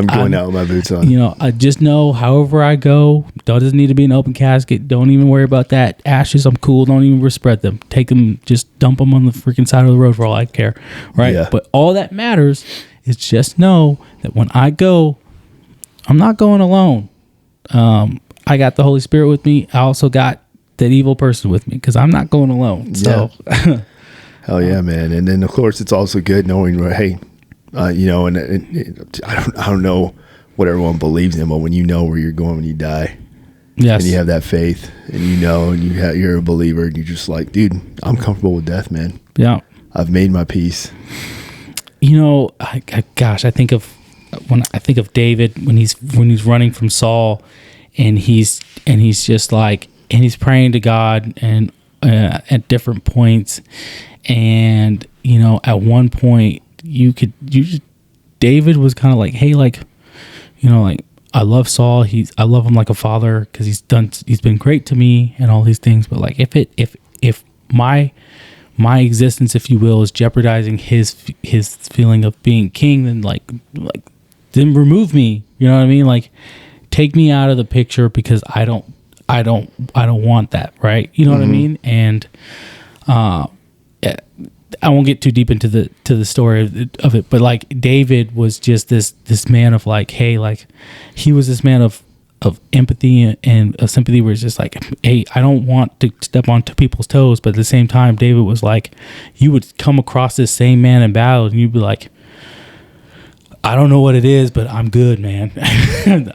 S2: going out with my boots on.
S1: I just know however I go, doesn't need to be an open casket. Don't even worry about that. Ashes, I'm cool. Don't even spread them. Take them, just dump them on the freaking side of the road for all I care. Right. Yeah. But all that matters is just know that when I go, I'm not going alone. I got the Holy Spirit with me. I also got that evil person with me, because I'm not going alone. So,
S2: hell yeah, man. And then of course it's also good knowing, hey, I don't know what everyone believes in, but when you know where you're going when you die, yes, and you have that faith, and you're a believer, and you're just like, dude, I'm comfortable with death, man. Yeah, I've made my peace.
S1: I think of David when he's running from Saul, and he's just like. And he's praying to God and at different points, and at one point David was kind of like, hey, like, like, I love Saul. I love him like a father because he's been great to me and all these things. But like, if my existence, if you will, is jeopardizing his feeling of being king, then then remove me. You know what I mean? Like, take me out of the picture, because I don't want that, right? You know what I mean? And I won't get too deep into the story of it, but like, David was just this man of like, hey, like, he was this man of empathy and of sympathy, where it's just like, hey, I don't want to step onto people's toes, but at the same time, David was like, you would come across this same man in battle and you'd be like, I don't know what it is, but I'm good, man.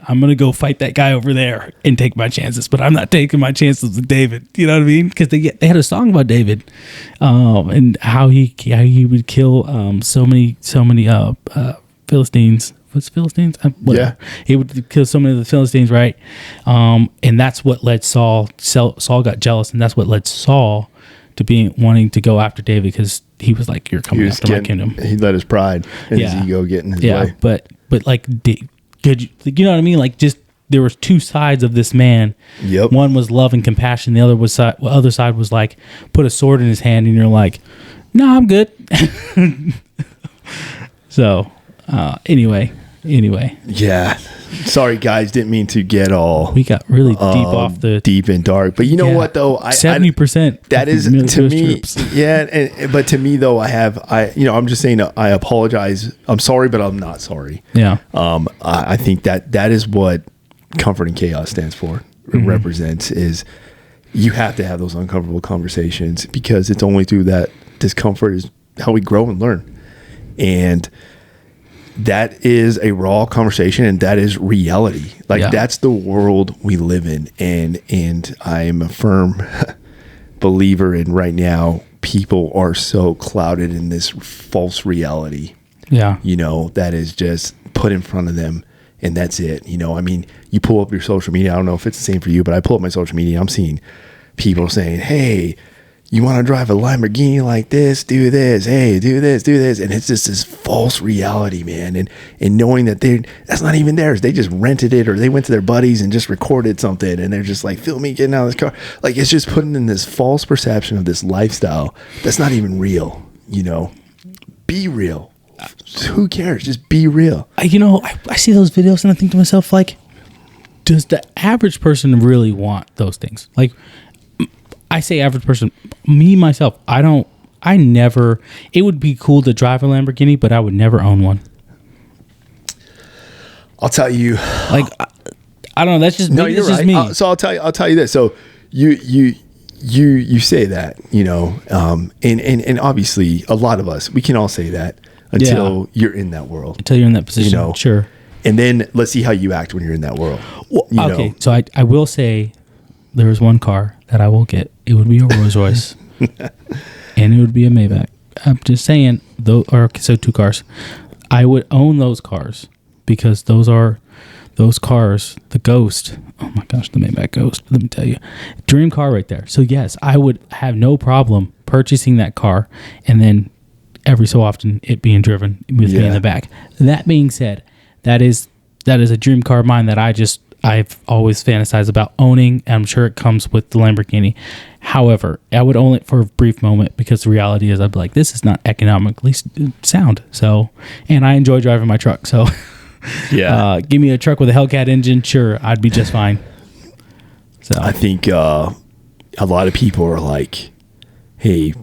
S1: I'm going to go fight that guy over there and take my chances, but I'm not taking my chances with David. You know what I mean? Because they had a song about David, and how he would kill so many Philistines. What's Philistines? Whatever.
S2: Yeah.
S1: He would kill so many of the Philistines, right? And that's what led Saul got jealous, and that's what led Saul to wanting to go after David, because he was like, "You're coming after my kingdom."
S2: He let his pride and his ego get in his way.
S1: But like, you know what I mean? Like, just there was two sides of this man.
S2: Yep.
S1: One was love and compassion. The other side was like, put a sword in his hand, and you're like, "No, I'm good." So, anyway.
S2: Yeah. Sorry, guys. Didn't mean to get all.
S1: We got really deep
S2: and dark. But you know what, though?
S1: 70%.
S2: That is to me. Yeah. But to me, though, I'm just saying, I apologize. I'm sorry, but I'm not sorry.
S1: Yeah.
S2: I think that is what Comfort in Chaos stands for. It represents is you have to have those uncomfortable conversations, because it's only through that discomfort is how we grow and learn. And that is a raw conversation, and that is reality. Like, that's the world we live in. And I am a firm believer in right now, people are so clouded in this false reality.
S1: Yeah.
S2: That is just put in front of them, and that's it. I mean, you pull up your social media. I don't know if it's the same for you, but I pull up my social media. I'm seeing people saying, "Hey, you want to drive a Lamborghini like this? Do this. Hey, do this, do this." And it's just this false reality, man. And knowing that that's not even theirs. They just rented it, or they went to their buddies and just recorded something. And they're just like, "Film me getting out of this car." Like, it's just putting in this false perception of this lifestyle that's not even real. Be real. Who cares? Just be real.
S1: I see those videos and I think to myself, like, does the average person really want those things? Like, I say average person, me, myself, it would be cool to drive a Lamborghini, but I would never own one.
S2: I'll tell you.
S1: Like, I don't know. That's just me.
S2: You're right. Me. So I'll tell you this. So you say that, and obviously a lot of us, we can all say that until you're in that world.
S1: Until you're in that position. Sure.
S2: And then let's see how you act when you're in that world.
S1: Well, okay. So I will say, there is one car that I will get. It would be a Rolls Royce, and it would be a Maybach. I'm just saying, so 2 cars. I would own those cars, because those cars, the Ghost. Oh my gosh, the Maybach Ghost. Let me tell you, dream car right there. So yes, I would have no problem purchasing that car, and then every so often it being driven with me in the back. That being said, that is a dream car of mine that I've always fantasized about owning, and I'm sure it comes with the Lamborghini. However, I would own it for a brief moment, because the reality is I'd be like, this is not economically sound. So, and I enjoy driving my truck. So, give me a truck with a Hellcat engine. Sure, I'd be just fine. So
S2: I think a lot of people are like, hey,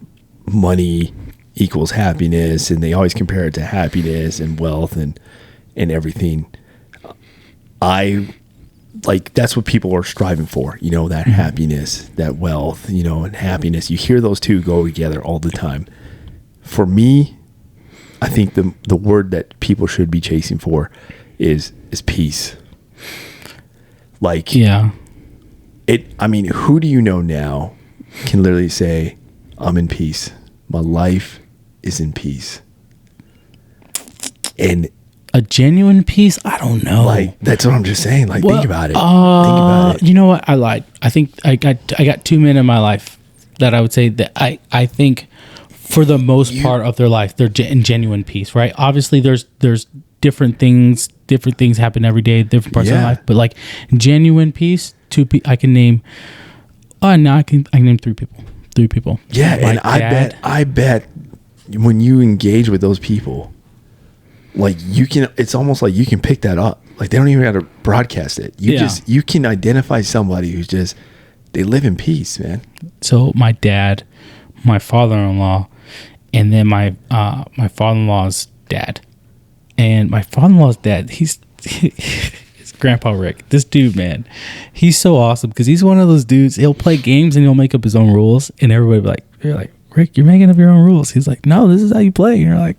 S2: money equals happiness, and they always compare it to happiness and wealth and everything. That's what people are striving for, that happiness, that wealth, and happiness. You hear those two go together all the time. For me, I think the word that people should be chasing for is peace. Like, who do you know now can literally say, I'm in peace. My life is in peace. And
S1: a genuine peace? I don't know.
S2: Like, that's what I'm just saying. Like, think about it. Think about it.
S1: You know what? I lied. I think I got 2 men in my life that I would say that I think for the most part of their life, they're in genuine peace, right? Obviously, there's different things happen every day, different parts of their life, but like genuine peace, I can name. I can name 3 people. 3 people.
S2: Yeah, and I bet when you engage with those people, like, it's almost like you can pick that up. Like, they don't even have to broadcast it. You can identify somebody who's just, they live in peace, man.
S1: So my dad, my father-in-law, and then my father-in-law's dad. And my father-in-law's dad, he's Grandpa Rick. This dude, man, he's so awesome, because he's one of those dudes, he'll play games and he'll make up his own rules, and everybody will be like, you're like, Rick, you're making up your own rules. He's like, no, this is how you play. And you're like,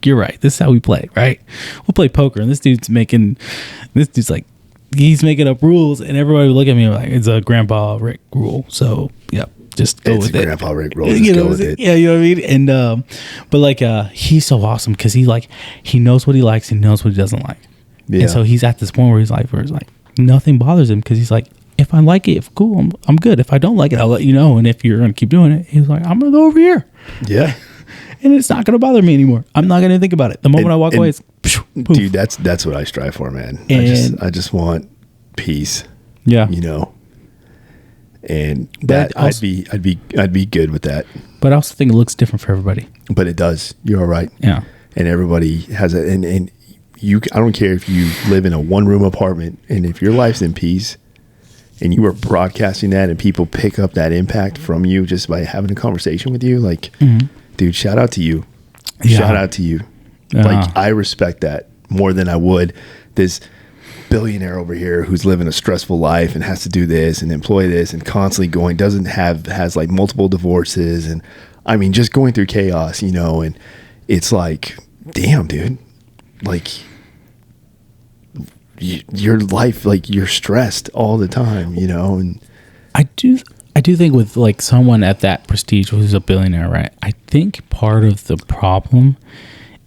S1: you're right. This is how we play, right? We'll play poker, and this dude's like, he's making up rules, and everybody would look at me like, it's a Grandpa Rick rule. So, yep. just go
S2: it's
S1: with it.
S2: Grandpa Rick roll. Just go with it.
S1: Yeah, you know what I mean? And but like he's so awesome because he knows what he likes, he knows what he doesn't like. Yeah. And so he's at this point where he's like nothing bothers him because he's like, if I like it, if cool, I'm good. If I don't like it, I'll let you know. And if you're gonna keep doing it, he's like, I'm gonna go over here.
S2: Yeah.
S1: And it's not gonna bother me anymore. I'm not gonna think about it. The moment I walk away, it's poof.
S2: Dude, that's what I strive for, man. I just want peace.
S1: Yeah.
S2: You know. And that I'd be good with that.
S1: But I also think it looks different for everybody.
S2: But it does. You're all right.
S1: Yeah.
S2: And everybody has it. And you, I don't care if you live in a 1-room apartment, and if your life's in peace, and you are broadcasting that, and people pick up that impact from you just by having a conversation with you, like, dude, shout out to you. Yeah. Shout out to you. Like, I respect that more than I would this billionaire over here who's living a stressful life and has to do this and employ this and constantly has like multiple divorces, and I mean just going through chaos, you know. And it's like, damn, dude, like your life, like you're stressed all the time, you know. And
S1: I do think with like someone at that prestige who's a billionaire, right? I think part of the problem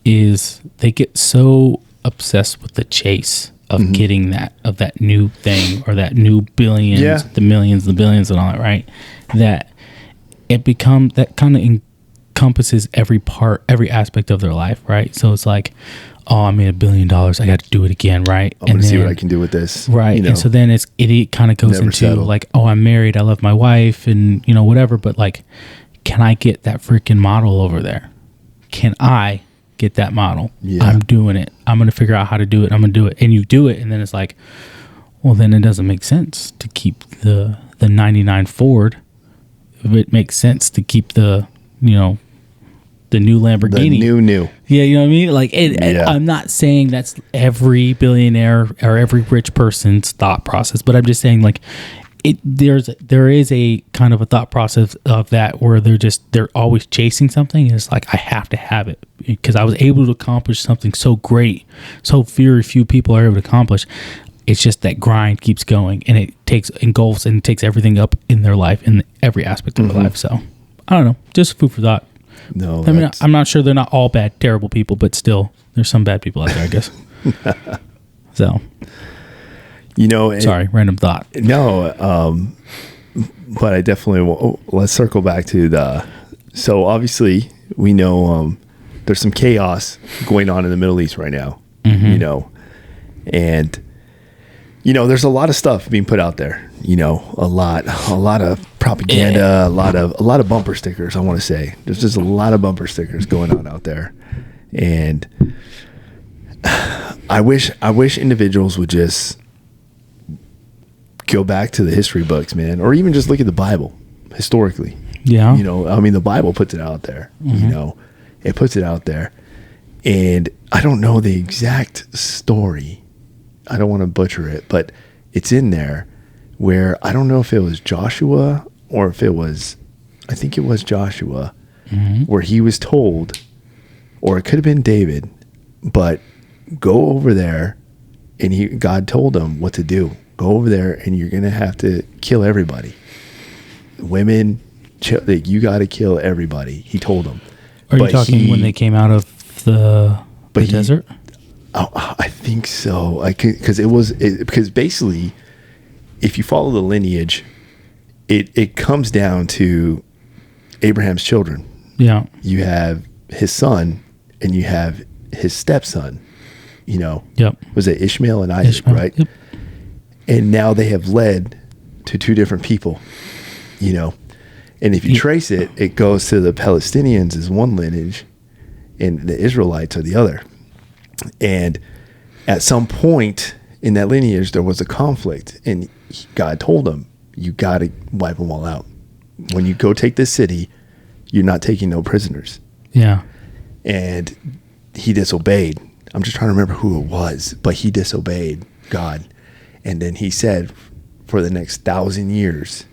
S1: is they get so obsessed with the chase of getting that new thing or that new billions, the millions, the billions and all that, right? That it becomes, that kind of encompasses every aspect of their life, right? So it's like, oh, I made $1 billion, I got to do it again, right?
S2: I'm going to see what I can do with this.
S1: Right. You know? And so then it kind of goes into settle. Like, oh, I'm married, I love my wife and, you know, whatever, but like, can I get that freaking model over there? Can I get that model? Yeah. I'm doing it. I'm going to figure out how to do it. I'm going to do it. And you do it. And then it's like, well, then it doesn't make sense to keep the 99 Ford. It makes sense to keep the, you know, the new Lamborghini.
S2: The new.
S1: Yeah. You know what I mean? Like, I'm not saying that's every billionaire or every rich person's thought process, but I'm just saying like, there is a kind of a thought process of that where they're always chasing something. And it's like, I have to have it because I was able to accomplish something so great, so very few people are able to accomplish. It's just that grind keeps going, and it engulfs and takes everything up in their life, in every aspect of their life. So I don't know, just food for thought.
S2: No,
S1: I mean, I'm not sure they're not all bad, terrible people, but still there's some bad people out there, I guess. So.
S2: You know,
S1: sorry, random thought.
S2: No, but I definitely let's circle back to so obviously we know there's some chaos going on in the Middle East right now, you know, and you know there's a lot of stuff being put out there, you know, a lot of propaganda, a lot of bumper stickers. I want to say there's just a lot of bumper stickers going on out there, and I wish individuals would just go back to the history books, man, or even just look at the Bible historically. Yeah. You know, I mean, the Bible puts it out there, you know, it puts it out there. And I don't know the exact story. I don't want to butcher it, but it's in there where I don't know if it was Joshua or if it was, I think it was Joshua, where he was told, or it could have been David, but go over there, and God told him what to do. Go over there, and you're going to have to kill everybody. Women, you got to kill everybody. He told them.
S1: Are you talking when they came out of the desert?
S2: Oh, I think so. Because basically, if you follow the lineage, it comes down to Abraham's children. Yeah. You have his son, and you have his stepson. You know. Yep. Was it Ishmael and Isaac, right? Yep. And now they have led to two different people, you know. And if you trace it, it goes to the Palestinians as one lineage and the Israelites are the other. And at some point in that lineage, there was a conflict. And God told them, you got to wipe them all out. When you go take this city, you're not taking no prisoners. Yeah. And he disobeyed. I'm just trying to remember who it was, but he disobeyed God. And then he said, for the next 1,000 years,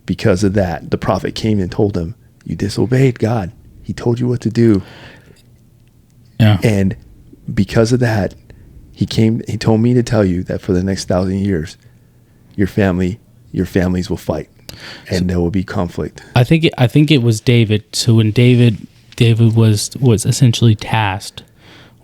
S2: because of that, the prophet came and told him, you disobeyed God. He told you what to do. Yeah. And because of that, he told me to tell you that for the next 1,000 years, your families will fight. and there will be conflict.
S1: I think it was David. So when David was essentially tasked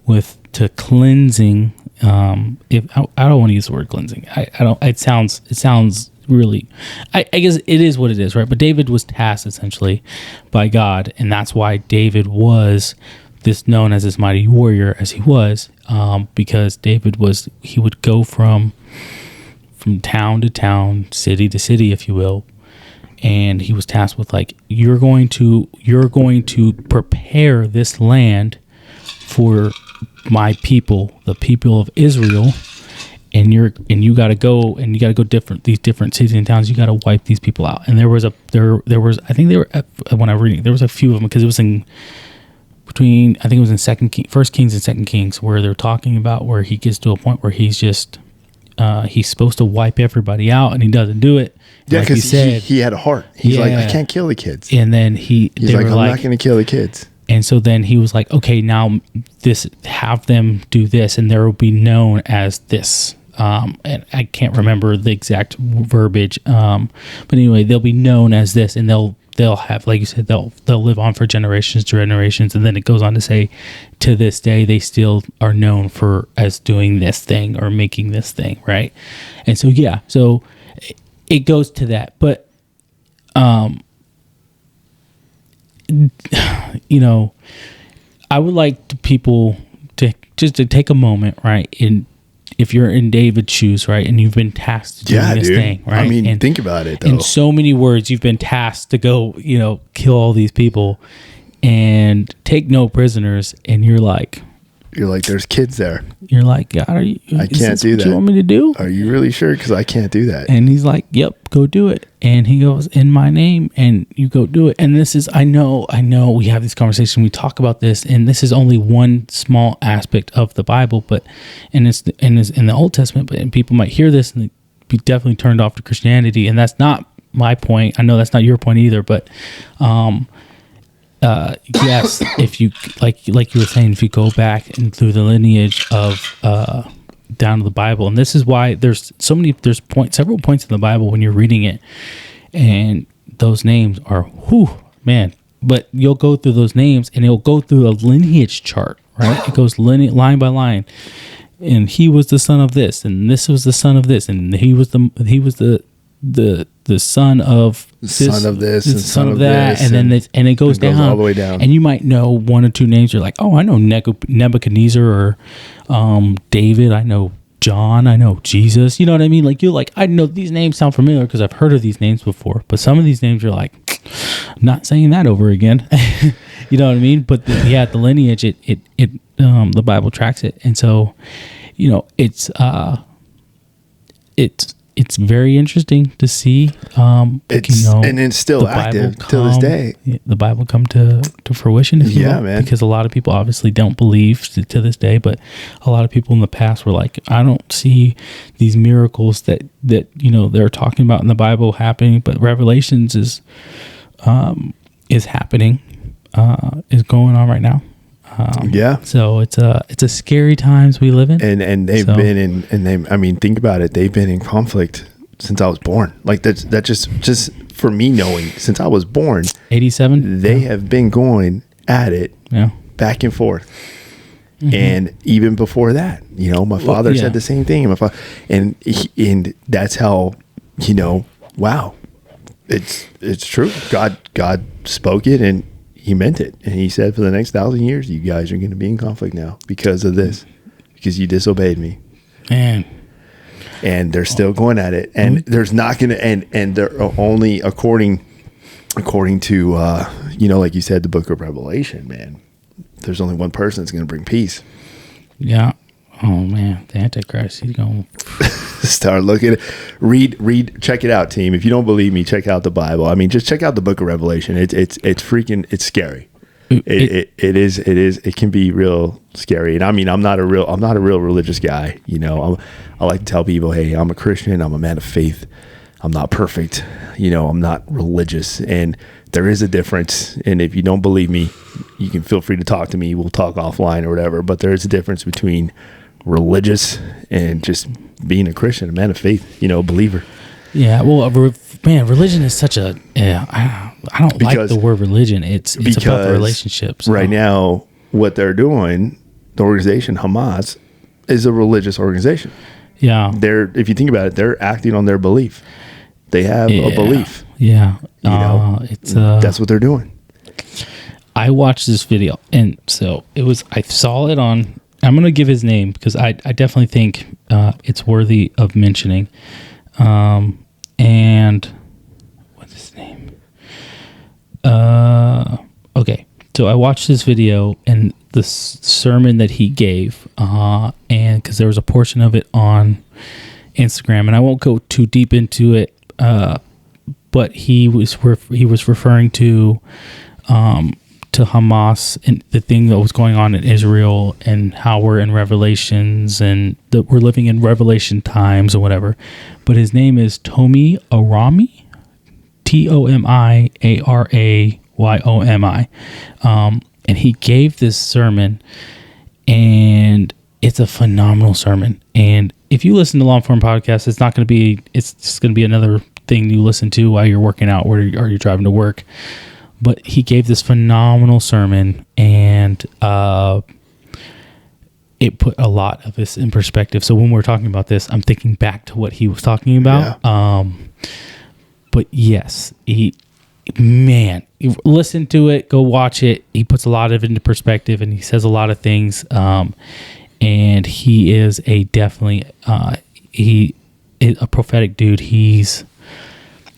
S1: with cleansing. If I don't want to use the word cleansing. I don't. It sounds really. I guess it is what it is, right? But David was tasked essentially by God, and that's why David was this known as this mighty warrior as he was, because David would go from town to town, city to city, if you will, and he was tasked with like, you're going to prepare this land for my people, the people of Israel, and you got to go these different cities and towns. You got to wipe these people out. And there was I think they were, when I was reading, there was a few of them, because it was in between, I think it was in First Kings and Second Kings, where they're talking about where he gets to a point where he's just he's supposed to wipe everybody out, and he doesn't do it.
S2: Yeah, because he had a heart. He's like, I can't kill the kids.
S1: And then he's like,
S2: I'm not going to kill the kids.
S1: And so then he was like, okay, now have them do this, and there will be known as this. And I can't remember the exact verbiage. But anyway, they'll be known as this, and they'll have, like you said, they'll live on for generations to generations. And then it goes on to say, to this day, they still are known as doing this thing or making this thing. Right. And so, yeah, so it goes to that, but, you know, I would like people to take a moment, right? If you're in David's shoes, right, and you've been tasked to do this thing, right?
S2: I mean,
S1: and
S2: think about it, though.
S1: In so many words, you've been tasked to go, kill all these people and take no prisoners, and you're like,
S2: there's kids there.
S1: You're like, God, I
S2: can't do that.
S1: You want me to do?
S2: Are you really sure? Because I can't do that.
S1: And he's like, yep, go do it. And he goes, in my name, and you go do it. And this is, I know we have this conversation, we talk about this, and this is only one small aspect of the Bible, and it's in the Old Testament, and people might hear this and be definitely turned off to Christianity. And that's not my point. I know that's not your point either, but, yes, if you like you were saying, if you go back and through the lineage of down to the Bible, and this is why there's several points in the Bible when you're reading it, and those names are man. But you'll go through those names, and it'll go through a lineage chart, right? It goes line by line, and he was the son of this, and this was the son of this, and he was the son of this,
S2: son of this, and
S1: son of that, and then it goes down
S2: all the way down.
S1: And you might know one or two names. You're like, oh, I know Nebuchadnezzar, or David. I know John. I know Jesus. You know what I mean? Like, you're like, I know these names sound familiar because I've heard of these names before. But some of these names, you're like, not saying that over again. You know what I mean? But the lineage, the Bible tracks it, and so, it's very interesting to see. And
S2: it's still active to this day.
S1: The Bible come to fruition, if you will, man. Because a lot of people obviously don't believe to this day, but a lot of people in the past were like, I don't see these miracles that they're talking about in the Bible happening, but Revelations is happening, is going on right now. So it's a scary times we live in,
S2: and they've been in, and I mean, think about it. They've been in conflict since I was born. Like that just for me knowing since I was born,
S1: 87.
S2: They have been going at it, back and forth, and even before that, my father said the same thing. My father, and that's how, wow, it's true. God spoke it, and he meant it. And he said, for the next 1,000 years, you guys are going to be in conflict now because of this, because you disobeyed me.
S1: Man.
S2: And they're still going at it. And there's not going to, and they're only according to, like you said, the book of Revelation, man, there's only one person that's going to bring peace.
S1: Yeah. Oh man, the Antichrist, he's going to
S2: start looking, read, check it out, team. If you don't believe me, check out the Bible. I mean, just check out the book of Revelation. It's freaking, it's scary. It can be real scary. And I mean, I'm not a real religious guy. I like to tell people, hey, I'm a Christian. I'm a man of faith. I'm not perfect. I'm not religious, and there is a difference. And if you don't believe me, you can feel free to talk to me. We'll talk offline or whatever, but there is a difference between religious and just being a Christian, a man of faith, a believer.
S1: Yeah. Well, man, religion is such a. I don't like the word religion. It's about the relationships.
S2: Right now, what they're doing, the organization Hamas, is a religious organization.
S1: Yeah.
S2: If you think about it, they're acting on their belief. They have a belief.
S1: Yeah.
S2: It's that's what they're doing.
S1: I watched this video, and so it was. I saw it on. I'm going to give his name because I definitely think it's worthy of mentioning. And what's his name? Okay, so I watched this video and the sermon that he gave, and because there was a portion of it on Instagram, and I won't go too deep into it, but he was referring to Hamas and the thing that was going on in Israel and how we're in Revelations and that we're living in Revelation times or whatever. But his name is Tomi Arami, Tomiarayomi. And he gave this sermon, and it's a phenomenal sermon. And if you listen to long form podcasts, it's just going to be another thing you listen to while you're working out or you're driving to work. But he gave this phenomenal sermon, and it put a lot of this in perspective. So when we're talking about this, I'm thinking back to what he was talking about. Yeah. But yes, listen to it, go watch it. He puts a lot of it into perspective, and he says a lot of things. And he is a prophetic dude.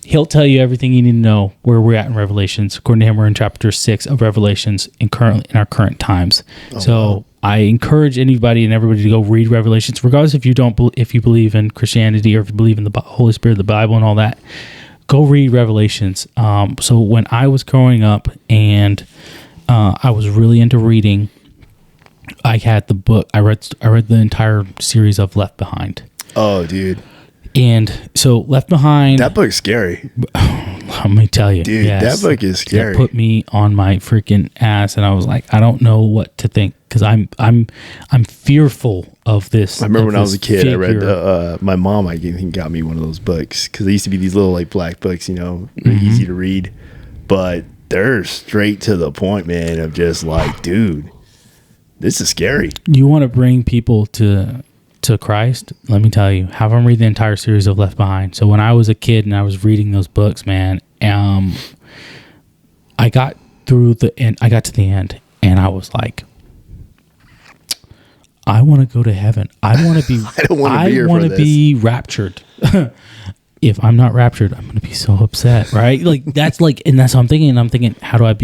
S1: He'll tell you everything you need to know where we're at in Revelations. According to him, we're in chapter 6 of Revelations in our current times. Wow. I encourage anybody and everybody to go read Revelations, regardless if you believe in Christianity or if you believe in the Holy Spirit, the Bible, and all that. Go read Revelations. So when I was growing up and I was really into reading, I had the book. I read the entire series of Left Behind.
S2: Oh, dude.
S1: And so Left Behind.
S2: That book's scary.
S1: Let me tell you.
S2: Dude, yes, that book is scary.
S1: It put me on my freaking ass, and I was like, I don't know what to think because I'm fearful of this.
S2: I remember when I was a kid, I read my mom, I think, got me one of those books because they used to be these little like black books, really easy to read, but they're straight to the point, man, of just like, dude, this is scary.
S1: You want to bring people to Christ, let me tell you, have them read the entire series of Left Behind. So when I was a kid and I was reading those books, man, I got to the end, and I was like, I want to go to heaven. I want to be. I want to be raptured. If I'm not raptured, I'm going to be so upset, right? Like that's what I'm thinking. I'm thinking, how do I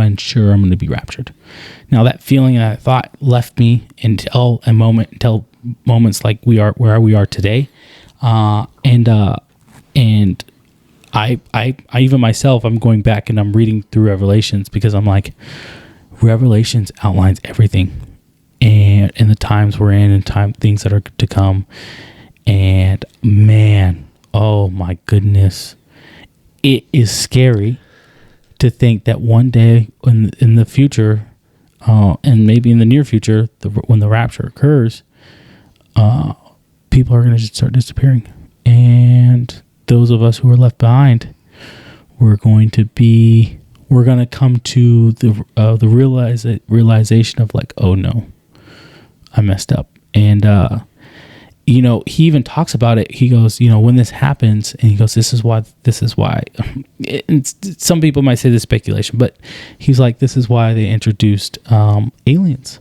S1: ensure I'm going to be raptured? Now that feeling and that thought left me until moments like where we are today, and I even myself, I'm going back and I'm reading through Revelations because I'm like, Revelations outlines everything, and the times we're in and things that are to come, and man. Oh my goodness. It is scary to think that one day in the future, and maybe in the near future, when the rapture occurs, people are going to just start disappearing. And those of us who are left behind, we're going to come to the realization of like, oh no, I messed up. And, he even talks about it. He goes, when this happens, and he goes, this is why. Some people might say this is speculation, but he's like, this is why they introduced aliens,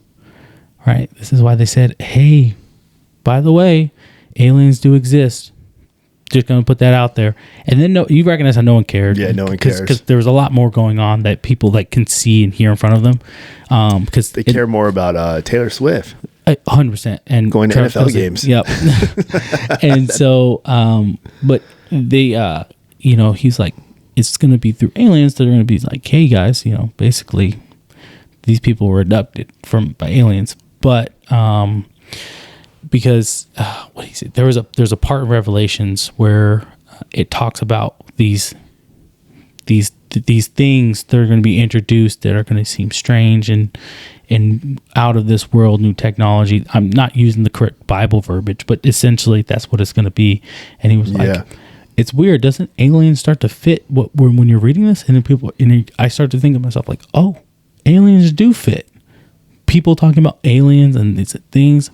S1: right? This is why they said, hey, by the way, aliens do exist. Just going to put that out there. And then you recognize how no one cared.
S2: Yeah, no one cares.
S1: Because there was a lot more going on that people can see and hear in front of them. Because
S2: they care more about Taylor Swift.
S1: 100%. And
S2: going to NFL games.
S1: Yep. And so, but they, he's like, it's going to be through aliens that are going to be like, hey guys, basically these people were abducted by aliens. But, because what he said, there's a part in Revelations where it talks about these things that are going to be introduced that are going to seem strange and out of this world, new technology. I'm not using the correct Bible verbiage, but essentially that's what it's going to be. And he was like, it's weird. Doesn't aliens start to fit when you're reading this? And then I start to think of myself like, oh, aliens do fit. People talking about aliens and these things,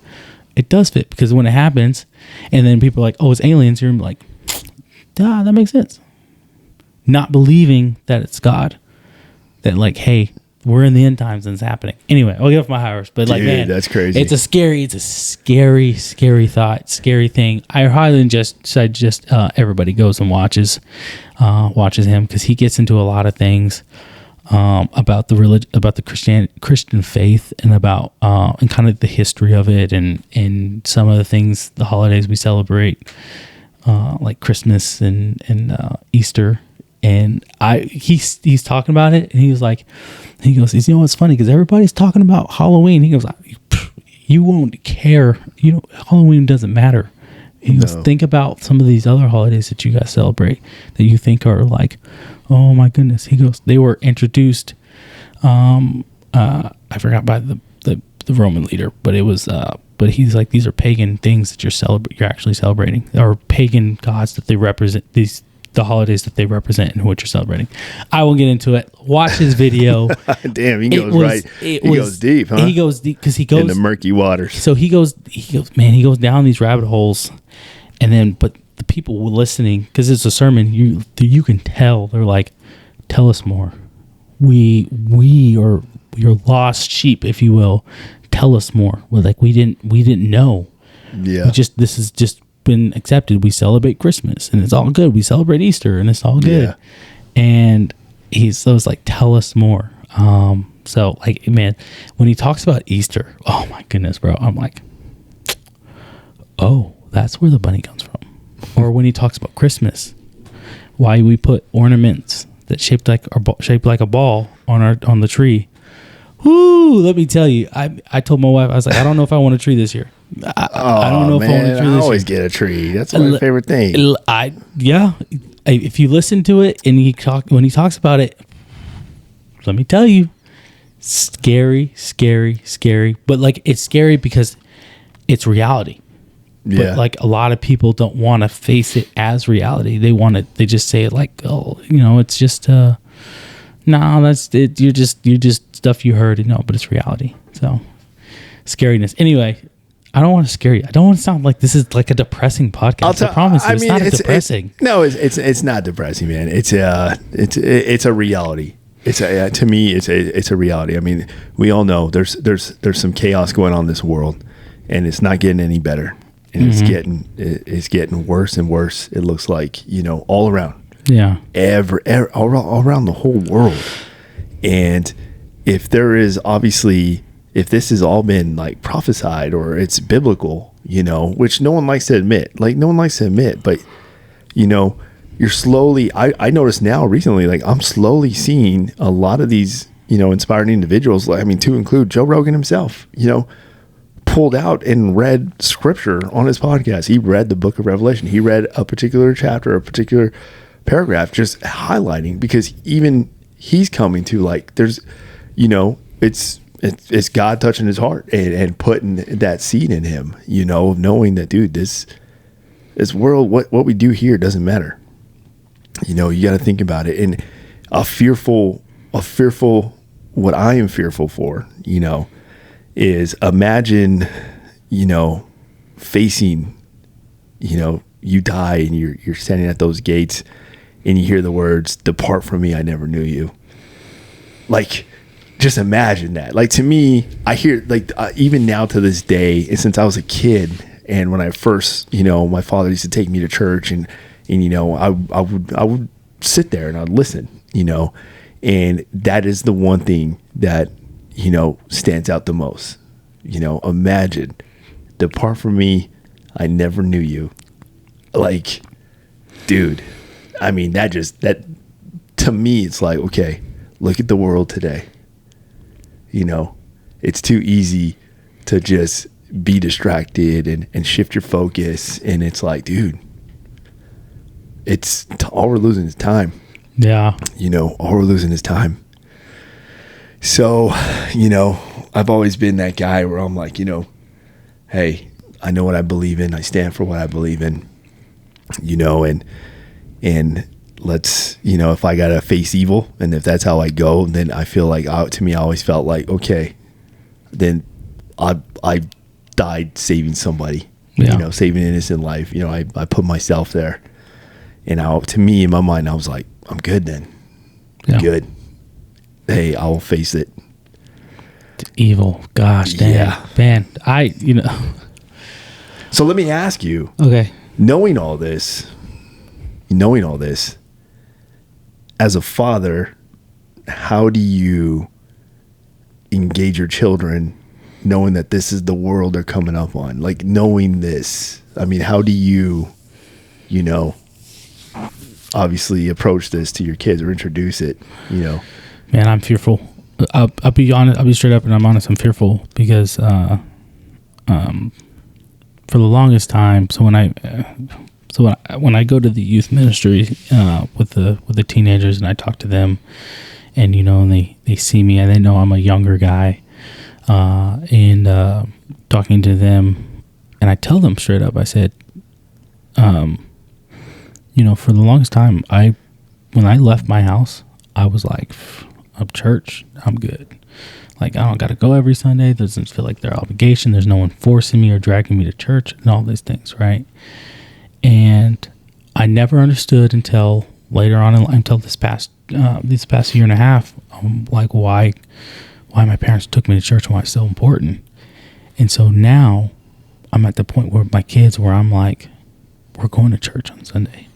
S1: it does fit, because when it happens and then people are like, oh, it's aliens, you're like, that makes sense. Not believing that it's God, that like, hey, we're in the end times and it's happening. Anyway, I'll get off my high horse, but like, man,
S2: that's crazy.
S1: It's a scary thought, scary thing. I highly suggest everybody goes and watches him, because he gets into a lot of things about the religion, about the Christian faith, and about and kind of the history of it, and some of the things, the holidays we celebrate, like Christmas and Easter. And he's talking about it, and he goes, you know what's funny, because everybody's talking about Halloween. He goes, you won't care. Halloween doesn't matter. He goes, think about some of these other holidays that you guys celebrate that you think are like, oh my goodness. He goes, they were introduced, I forgot by the Roman leader, but it was, but he's like, these are pagan things that you're actually celebrating, or pagan gods that they represent, the holidays that they represent and what you're celebrating. I won't get into it. Watch his video.
S2: Damn, he goes goes deep, huh?
S1: He goes deep, because he goes
S2: in the murky waters.
S1: So he goes down these rabbit holes, and then, but the people listening, because it's a sermon, you can tell, they're like, tell us more. We are your lost sheep, if you will. Tell us more. We're like, we didn't know.
S2: Yeah.
S1: This has just been accepted. We celebrate Christmas and it's all good. We celebrate Easter and it's all good. Yeah. And so it's like, tell us more. So like, man, when he talks about Easter, oh my goodness, bro, I'm like, oh, that's where the bunny comes from. Or when he talks about Christmas, why we put ornaments that shaped like a ball on the tree. Whoo, let me tell you, I told my wife, I was like, I don't know if I want a tree this year. I don't know if I want a tree this year. I
S2: always get a tree. That's my favorite thing.
S1: If you listen to it and when he talks about it, let me tell you, scary. But like, it's scary because it's reality.
S2: Yeah.
S1: But like, a lot of people don't want to face it as reality. They just say it like, oh, it's just no, that's it. You're just stuff you heard. No, but it's reality. So scariness. Anyway, I don't want to scare you. I don't want to sound like this is like a depressing podcast. I promise you, it's not depressing.
S2: It's not depressing, man. It's a reality. To me, it's a reality. I mean, we all know there's some chaos going on in this world, and it's not getting any better, and it's getting worse and worse. It looks like, all around.
S1: Yeah.
S2: All around the whole world. And if this has all been like prophesied, or it's biblical, which no one likes to admit, but you're slowly, I notice now recently, like I'm slowly seeing a lot of these, inspiring individuals, to include Joe Rogan himself, pulled out and read scripture on his podcast. He read the book of Revelation. He read a particular chapter, a particular paragraph, just highlighting, because even he's coming to like, there's, it's God touching his heart and putting that seed in him, knowing that, dude, this world, what we do here doesn't matter. You got to think about it. And a fearful, what I am fearful for, is imagine, facing, you die and you're standing at those gates and you hear the words, "Depart from me, I never knew you." Like, just imagine that. Like, to me, I hear like even now to this day, and since I was a kid, and when I first, my father used to take me to church, and I would sit there and I'd listen, and that is the one thing that stands out the most. Imagine, "Depart from me, I never knew you." Like, dude, that to me, it's like, okay, look at the world today. It's too easy to just be distracted and shift your focus. And it's like, dude, all we're losing is time.
S1: Yeah.
S2: All we're losing is time. So, I've always been that guy where I'm like, hey, I know what I believe in. I stand for what I believe in, and and let's, if I got to face evil, and if that's how I go, then I feel like, to me, I always felt like, okay, then I died saving somebody, saving an innocent life. I put myself there, and to me, in my mind, I was like, I'm good then. I'm good. Hey, I will face it.
S1: Evil. Gosh dang. Yeah. Man,
S2: So let me ask you.
S1: Okay.
S2: Knowing all this, as a father, how do you engage your children knowing that this is the world they're coming up on? Like, knowing this, I mean, how do you, obviously approach this to your kids or introduce it,
S1: Man, I'm fearful. I'll be honest. I'll be straight up and I'm honest. I'm fearful because, for the longest time, when I go to the youth ministry with the teenagers and I talk to them, and and they see me and they know I'm a younger guy, and talking to them, and I tell them straight up, I said, for the longest time, when I left my house, I was like, I'm church, I'm good. Like, I don't got to go every Sunday. It doesn't feel like their obligation. There's no one forcing me or dragging me to church and all these things, right? And I never understood until later on, until this past year and a half, like why my parents took me to church and why it's so important. And so now I'm at the point where my kids, where I'm like, we're going to church on Sunday.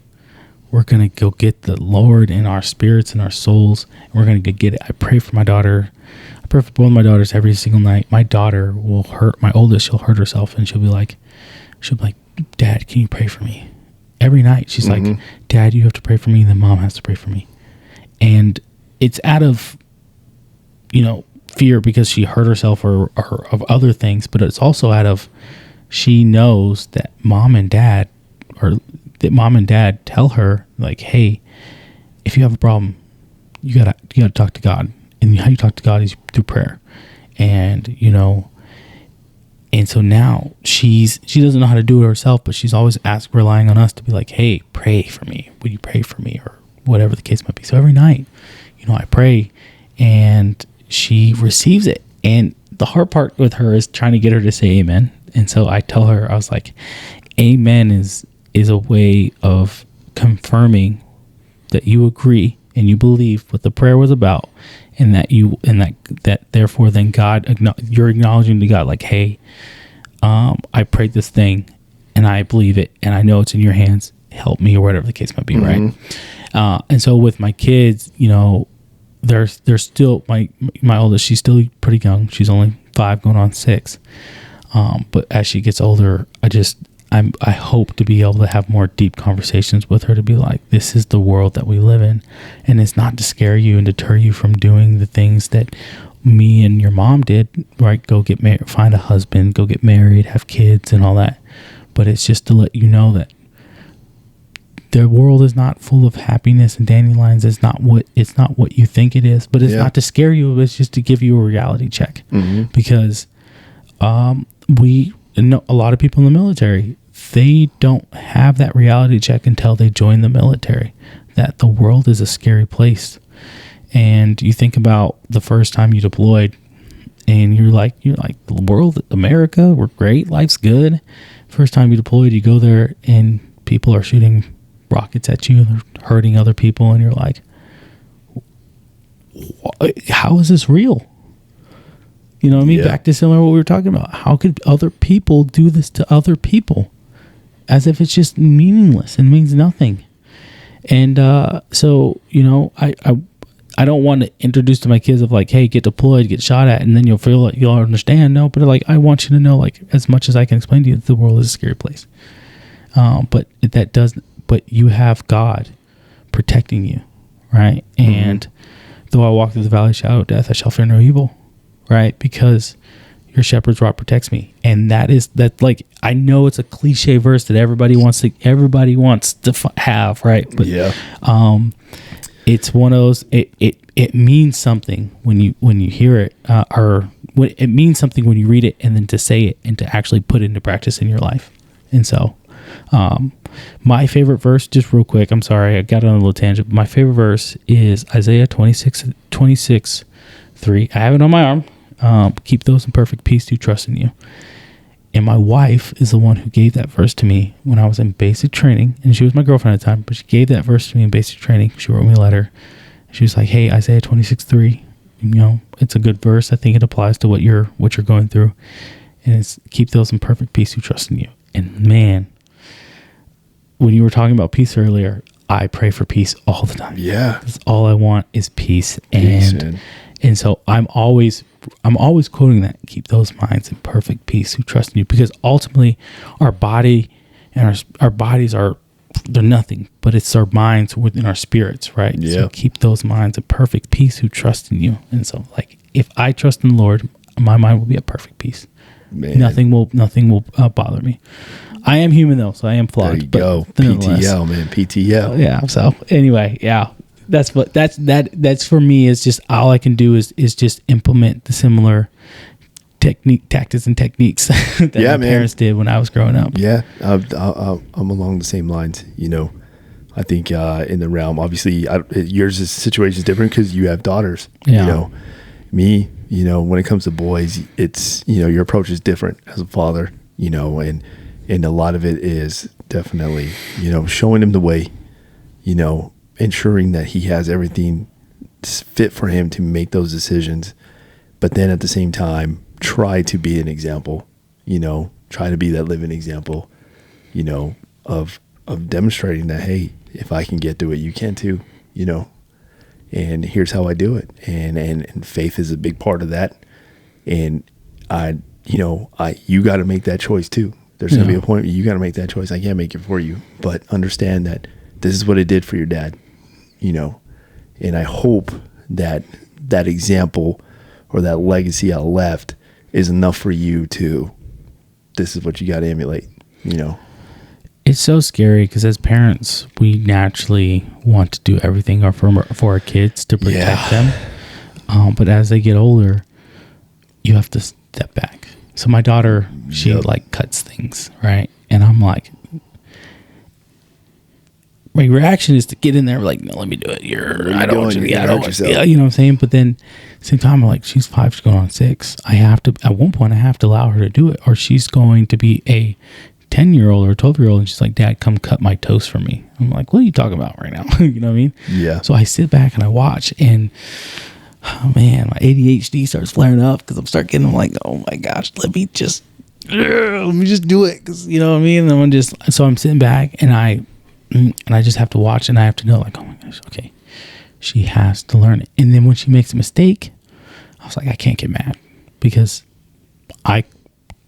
S1: We're going to go get the Lord in our spirits and our souls. And we're going to go get it. I pray for my daughter. I pray for both of my daughters every single night. My daughter will my oldest, she'll hurt herself and she'll be like, Dad, can you pray for me? Every night. She's like, Dad, you have to pray for me. And then Mom has to pray for me. And it's out of, fear because she hurt herself or of other things, but it's also out of, she knows that Mom and Dad tell her, like, hey, if you have a problem, you gotta talk to God, and how you talk to God is through prayer. And and so now she doesn't know how to do it herself, but she's always relying on us to be like, hey, pray for me, will you pray for me, or whatever the case might be. So every night, I pray, and she receives it. And the hard part with her is trying to get her to say amen. And so I tell her, I was like, amen is a way of confirming that you agree and you believe what the prayer was about, and that therefore then God, you're acknowledging to God, like, hey, I prayed this thing and I believe it and I know it's in your hands, help me, or whatever the case might be. Right. And so with my kids, they're still, my oldest, she's still pretty young. She's only 5 going on 6. But as she gets older, I hope to be able to have more deep conversations with her, to be like, this is the world that we live in, and it's not to scare you and deter you from doing the things that me and your mom did, right? Go get married, find a husband, go get married, have kids and all that. But it's just to let you know that the world is not full of happiness and dandelions. It's not what you think it is, but it's not to scare you. It's just to give you a reality check, because we know a lot of people in the military, they don't have that reality check until they join the military, that the world is a scary place. And you think about the first time you deployed, and you're like, the world, America, we're great, life's good. First time you deployed, you go there and people are shooting rockets at you, they're hurting other people, and you're like, how is this real? You know what I mean? Back to similar to what we were talking about. How could other people do this to other people as if it's just meaningless and means nothing? And so, I don't want to introduce to my kids of like, hey, get deployed, get shot at, and then you'll feel like you'll understand. No, but like, I want you to know, like, as much as I can explain to you, that the world is a scary place. But you have God protecting you, right? And though I walk through the valley of the shadow of death, I shall fear no evil, right? Because your shepherd's rod protects me. And that like, I know it's a cliche verse that everybody wants to have, right? But it's one of those, it means something when you hear it, or it means something when you read it, and then to say it and to actually put it into practice in your life. And so My favorite verse, just real quick, I'm sorry, I got on a little tangent. My favorite verse is Isaiah 26:3. I have it on my arm. Keep those in perfect peace who trust in you. And my wife is the one who gave that verse to me when I was in basic training. And she was my girlfriend at the time, but she gave that verse to me in basic training. She wrote me a letter. She was like, hey, Isaiah 26:3, it's a good verse. I think it applies to what you're going through. And it's keep those in perfect peace who trust in you. And man, when you were talking about peace earlier, I pray for peace all the time.
S2: Yeah.
S1: That's all I want is peace. And so I'm always quoting that, keep those minds in perfect peace who trust in you, because ultimately our body and our bodies they're nothing, but it's our minds within our spirits, right?
S2: Yeah.
S1: So keep those minds in perfect peace who trust in you. And so like, if I trust in the Lord, my mind will be at perfect peace. Man. Nothing will bother me. I am human though, so I am flawed.
S2: There you go. PTL, man. PTL.
S1: Yeah. So anyway, yeah. That's for me is just all I can do is just implement the similar tactics and techniques that my parents did when I was growing up.
S2: Yeah, I'm along the same lines. I think in the realm, obviously, yours situation is different because you have daughters.
S1: Yeah.
S2: Me, when it comes to boys, it's your approach is different as a father. And a lot of it is definitely showing him the way. Ensuring that he has everything fit for him to make those decisions, but then at the same time, try to be an example, try to be that living example, of demonstrating that, hey, if I can get through it, you can too, and here's how I do it. And faith is a big part of that. And you got to make that choice too. There's going to be a point where you got to make that choice. I can't make it for you, but understand that this is what it did for your dad, and I hope that that example or that legacy I left is enough for you to, this is what you got to emulate,
S1: It's so scary because as parents, we naturally want to do everything for our kids to protect them. But as they get older, you have to step back. So my daughter, she cuts things, right? And I'm like, my reaction is to get in there like, no, let me do it. I don't want you to hurt yourself. Yeah, you know what I'm saying? But then at the same time, I'm like, she's 5, she's going on 6. At one point I have to allow her to do it, or she's going to be a 10-year-old or a 12-year-old and she's like, Dad, come cut my toast for me. I'm like, what are you talking about right now? You know what I mean?
S2: Yeah.
S1: So I sit back and I watch, and oh man, my ADHD starts flaring up because I'm like, oh my gosh, let me just do it. Cause you know what I mean? And so I'm sitting back and I just have to watch, and I have to know, like, oh my gosh, okay, she has to learn it. And then when she makes a mistake, I was like, I can't get mad because I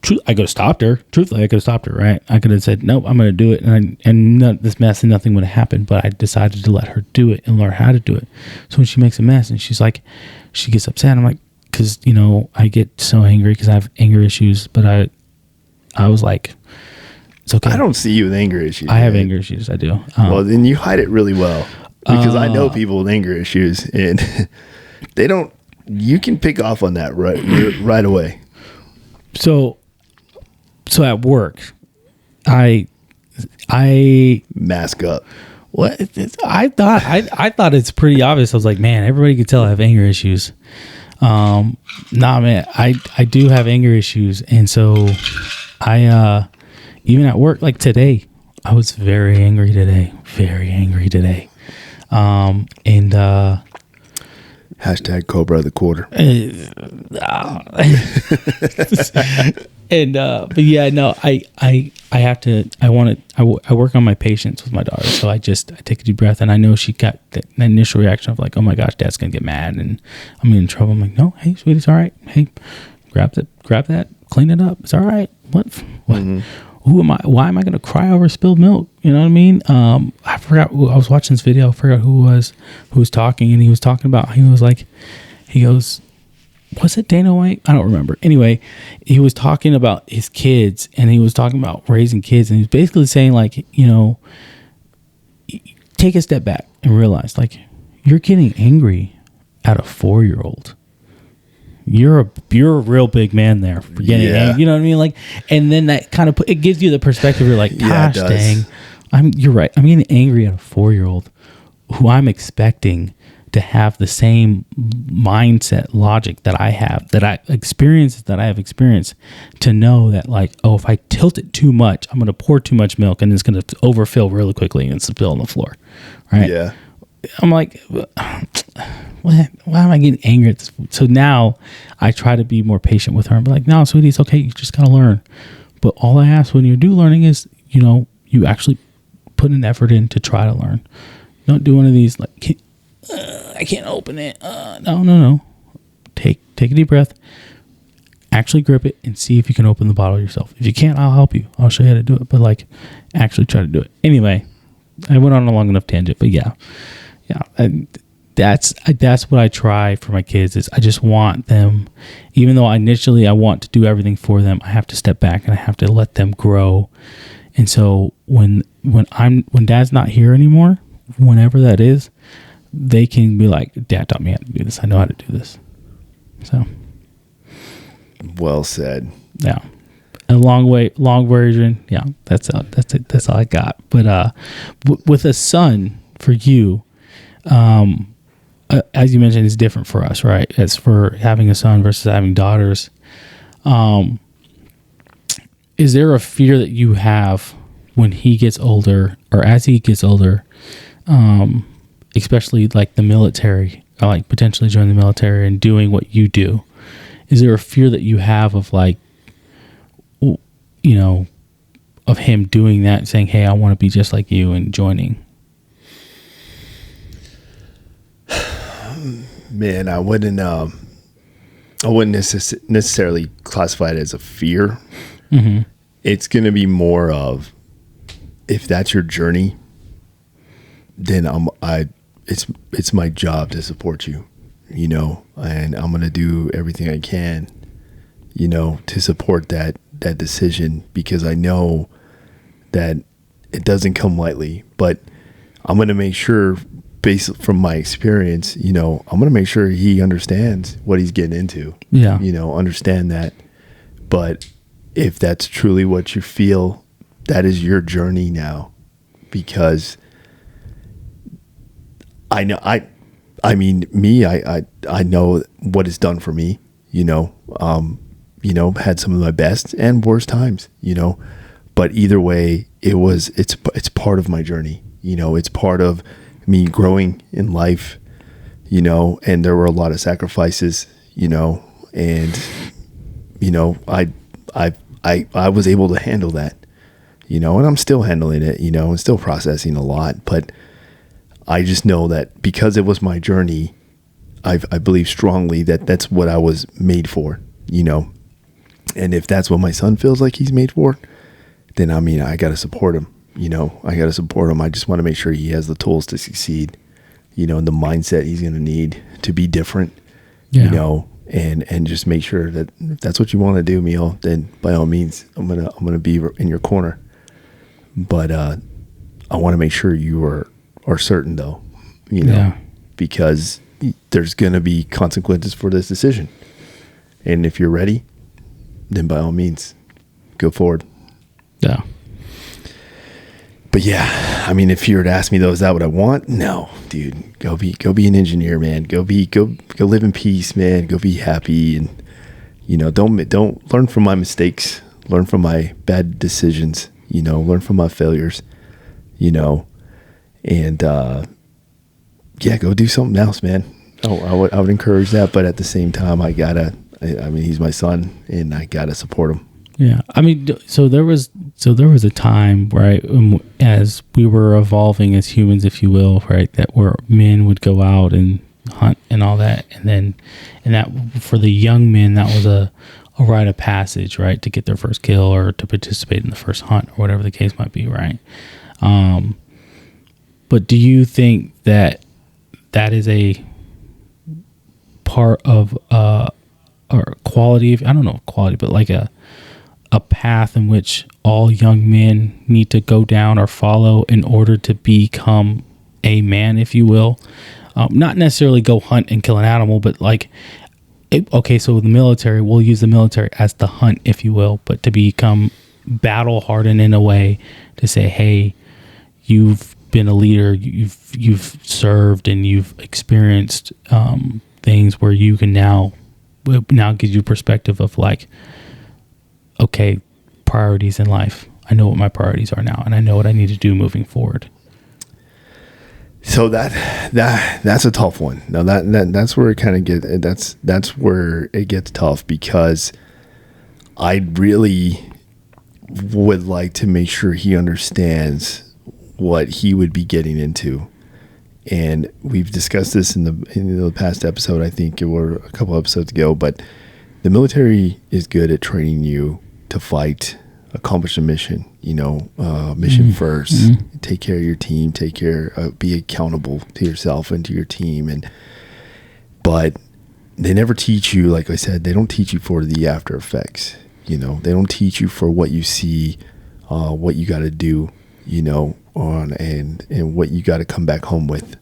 S1: could have stopped her. Truthfully, I could have stopped her, right? I could have said, nope, I'm going to do it. And this mess and nothing would have happened, but I decided to let her do it and learn how to do it. So when she makes a mess and she's like, she gets upset, I'm like, because, I get so angry because I have anger issues, but I was like, it's okay.
S2: I don't see you with anger issues.
S1: I have anger issues. I do.
S2: Well, then you hide it really well, because I know people with anger issues, and they don't. You can pick off on that right away.
S1: So at work, I
S2: mask up.
S1: What I thought it's pretty obvious. I was like, man, everybody can tell I have anger issues. Nah, man, I do have anger issues, and so I even at work, like today, I was very angry today.
S2: Hashtag Cobra the quarter.
S1: But yeah, no, I work on my patience with my daughter. So I take a deep breath, and I know she got that initial reaction of like, oh my gosh, Dad's going to get mad and I'm in trouble. I'm like, no, hey, sweetie, it's all right. Hey, grab that, clean it up. It's all right. What? Mm-hmm. Who am I? Why am I going to cry over spilled milk? You know what I mean? I forgot. I was watching this video. I forgot who was talking, and he was talking about. He goes, was it Dana White? I don't remember. Anyway, he was talking about his kids, and he was talking about raising kids, and he was basically saying like, take a step back and realize like you're getting angry at a 4-year-old. you're a real big man there for getting angry. You know what I mean? Like, and then that kind of it gives you the perspective. You're like, gosh, dang, you're right. I'm getting angry at a 4-year-old who I'm expecting to have the same mindset, logic that I have, that I have experienced, to know that, like, oh, if I tilt it too much, I'm going to pour too much milk and it's going to overfill really quickly and spill on the floor. Right?
S2: Yeah.
S1: I'm like, why am I getting angry at this? So now I try to be more patient with her and be like, no, sweetie, it's okay. You just got to learn. But all I ask when you do learning is, you actually put an effort in to try to learn. Don't do one of these, like, I can't open it. No. Take a deep breath. Actually grip it and see if you can open the bottle yourself. If you can't, I'll help you. I'll show you how to do it. But, like, actually try to do it. Anyway, I went on a long enough tangent, but yeah. And that's what I try for my kids. Is I just want them, even though initially I want to do everything for them, I have to step back and I have to let them grow. And so when Dad's not here anymore, whenever that is, they can be like, Dad taught me how to do this. I know how to do this. So,
S2: well said.
S1: Yeah, a long version. Yeah, that's all I got. But with a son for you, as you mentioned, it's different for us, right? As for having a son versus having daughters. Is there a fear that you have when he gets older, or as he gets older, especially like the military, or like potentially joining the military and doing what you do? Is there a fear that you have of, like, of him doing that, saying, hey, I want to be just like you, and joining?
S2: Man, I wouldn't necessarily classify it as a fear. Mm-hmm. It's going to be more of, if that's your journey, then it's my job to support you, and I'm going to do everything I can, to support that decision, because I know that it doesn't come lightly. But I'm going to make sure, based from my experience, I'm going to make sure he understands what he's getting into. Yeah. Understand that. But if that's truly what you feel, that is your journey now, because I know, I know what it's done for me, had some of my best and worst times, but either way, it's part of my journey. It's part of me growing in life, and there were a lot of sacrifices, and, I was able to handle that, and I'm still handling it, and still processing a lot. But I just know that because it was my journey, I believe strongly that that's what I was made for, and if that's what my son feels like he's made for, then I got to support him. I got to support him. I just want to make sure he has the tools to succeed, and the mindset he's going to need to be different, and just make sure that if that's what you want to do, Mio, then by all means, I'm going to be in your corner. But I want to make sure you are certain, though, because there's going to be consequences for this decision. And if you're ready, then by all means, go forward.
S1: Yeah.
S2: But yeah, if you were to ask me though, is that what I want? No, dude, go be an engineer, man. Go live in peace, man. Go be happy, and don't learn from my mistakes. Learn from my bad decisions. Learn from my failures. And go do something else, man. Oh, I would encourage that, but at the same time, he's my son, and I gotta support him.
S1: Yeah, so there was a time, right, as we were evolving as humans, if you will, right, that where men would go out and hunt and all that, and that for the young men, that was a rite of passage, right, to get their first kill or to participate in the first hunt or whatever the case might be, right? But do you think that is a part of or quality of, I don't know quality, but like a path in which all young men need to go down or follow in order to become a man, if you will? Not necessarily go hunt and kill an animal, but like okay, so the military, we'll use the military as the hunt, if you will, but to become battle hardened in a way to say, hey, you've been a leader, you've served, and you've experienced things where you can now gives you perspective of like, okay, priorities in life. I know what my priorities are now, and I know what I need to do moving forward.
S2: So that's a tough one. Now that's where it kind of gets, that's where it gets tough, because I really would like to make sure he understands what he would be getting into. And we've discussed this in the past episode, I think it were a couple episodes ago, but the military is good at training you to fight, accomplish a mission, mission first, take care of your team, be accountable to yourself and to your team. But they never teach you, like I said, they don't teach you for the after effects. They don't teach you for what you see, what you got to do, and what you got to come back home with.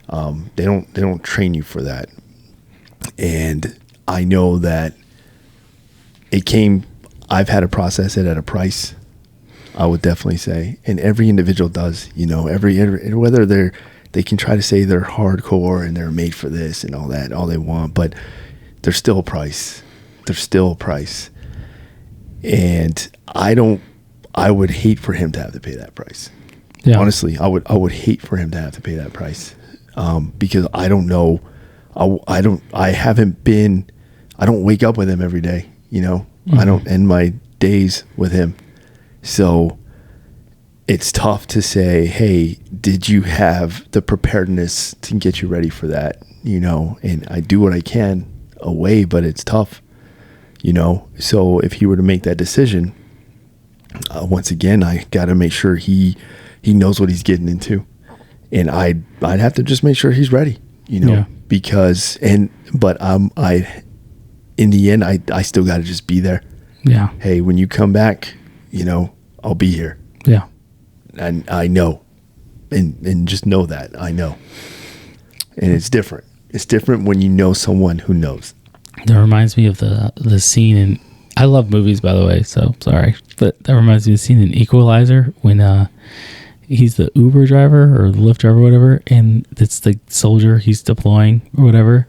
S2: They don't train you for that. And I know that I've had to process it at a price, I would definitely say. And every individual does, whether they can try to say they're hardcore and they're made for this and all that, all they want, but there's still a price. There's still a price. And I would hate for him to have to pay that price. Yeah. Honestly, I would hate for him to have to pay that price. Because I don't know, I don't wake up with him every day, I don't end my days with him. So it's tough to say, hey, did you have the preparedness to get you ready for that? And I do what I can away, but it's tough, So if he were to make that decision, once again, I got to make sure he knows what he's getting into. And I'd have to just make sure he's ready, because, but in the end, I still got to just be there.
S1: Yeah.
S2: Hey, when you come back, I'll be here.
S1: Yeah.
S2: And I know, and just know that I know. And it's different. It's different when you know someone who knows.
S1: That reminds me of the scene in, I love movies, by the way, so sorry, but that reminds me of the scene in Equalizer when, he's the Uber driver or the Lyft driver or whatever, and it's the soldier he's deploying or whatever,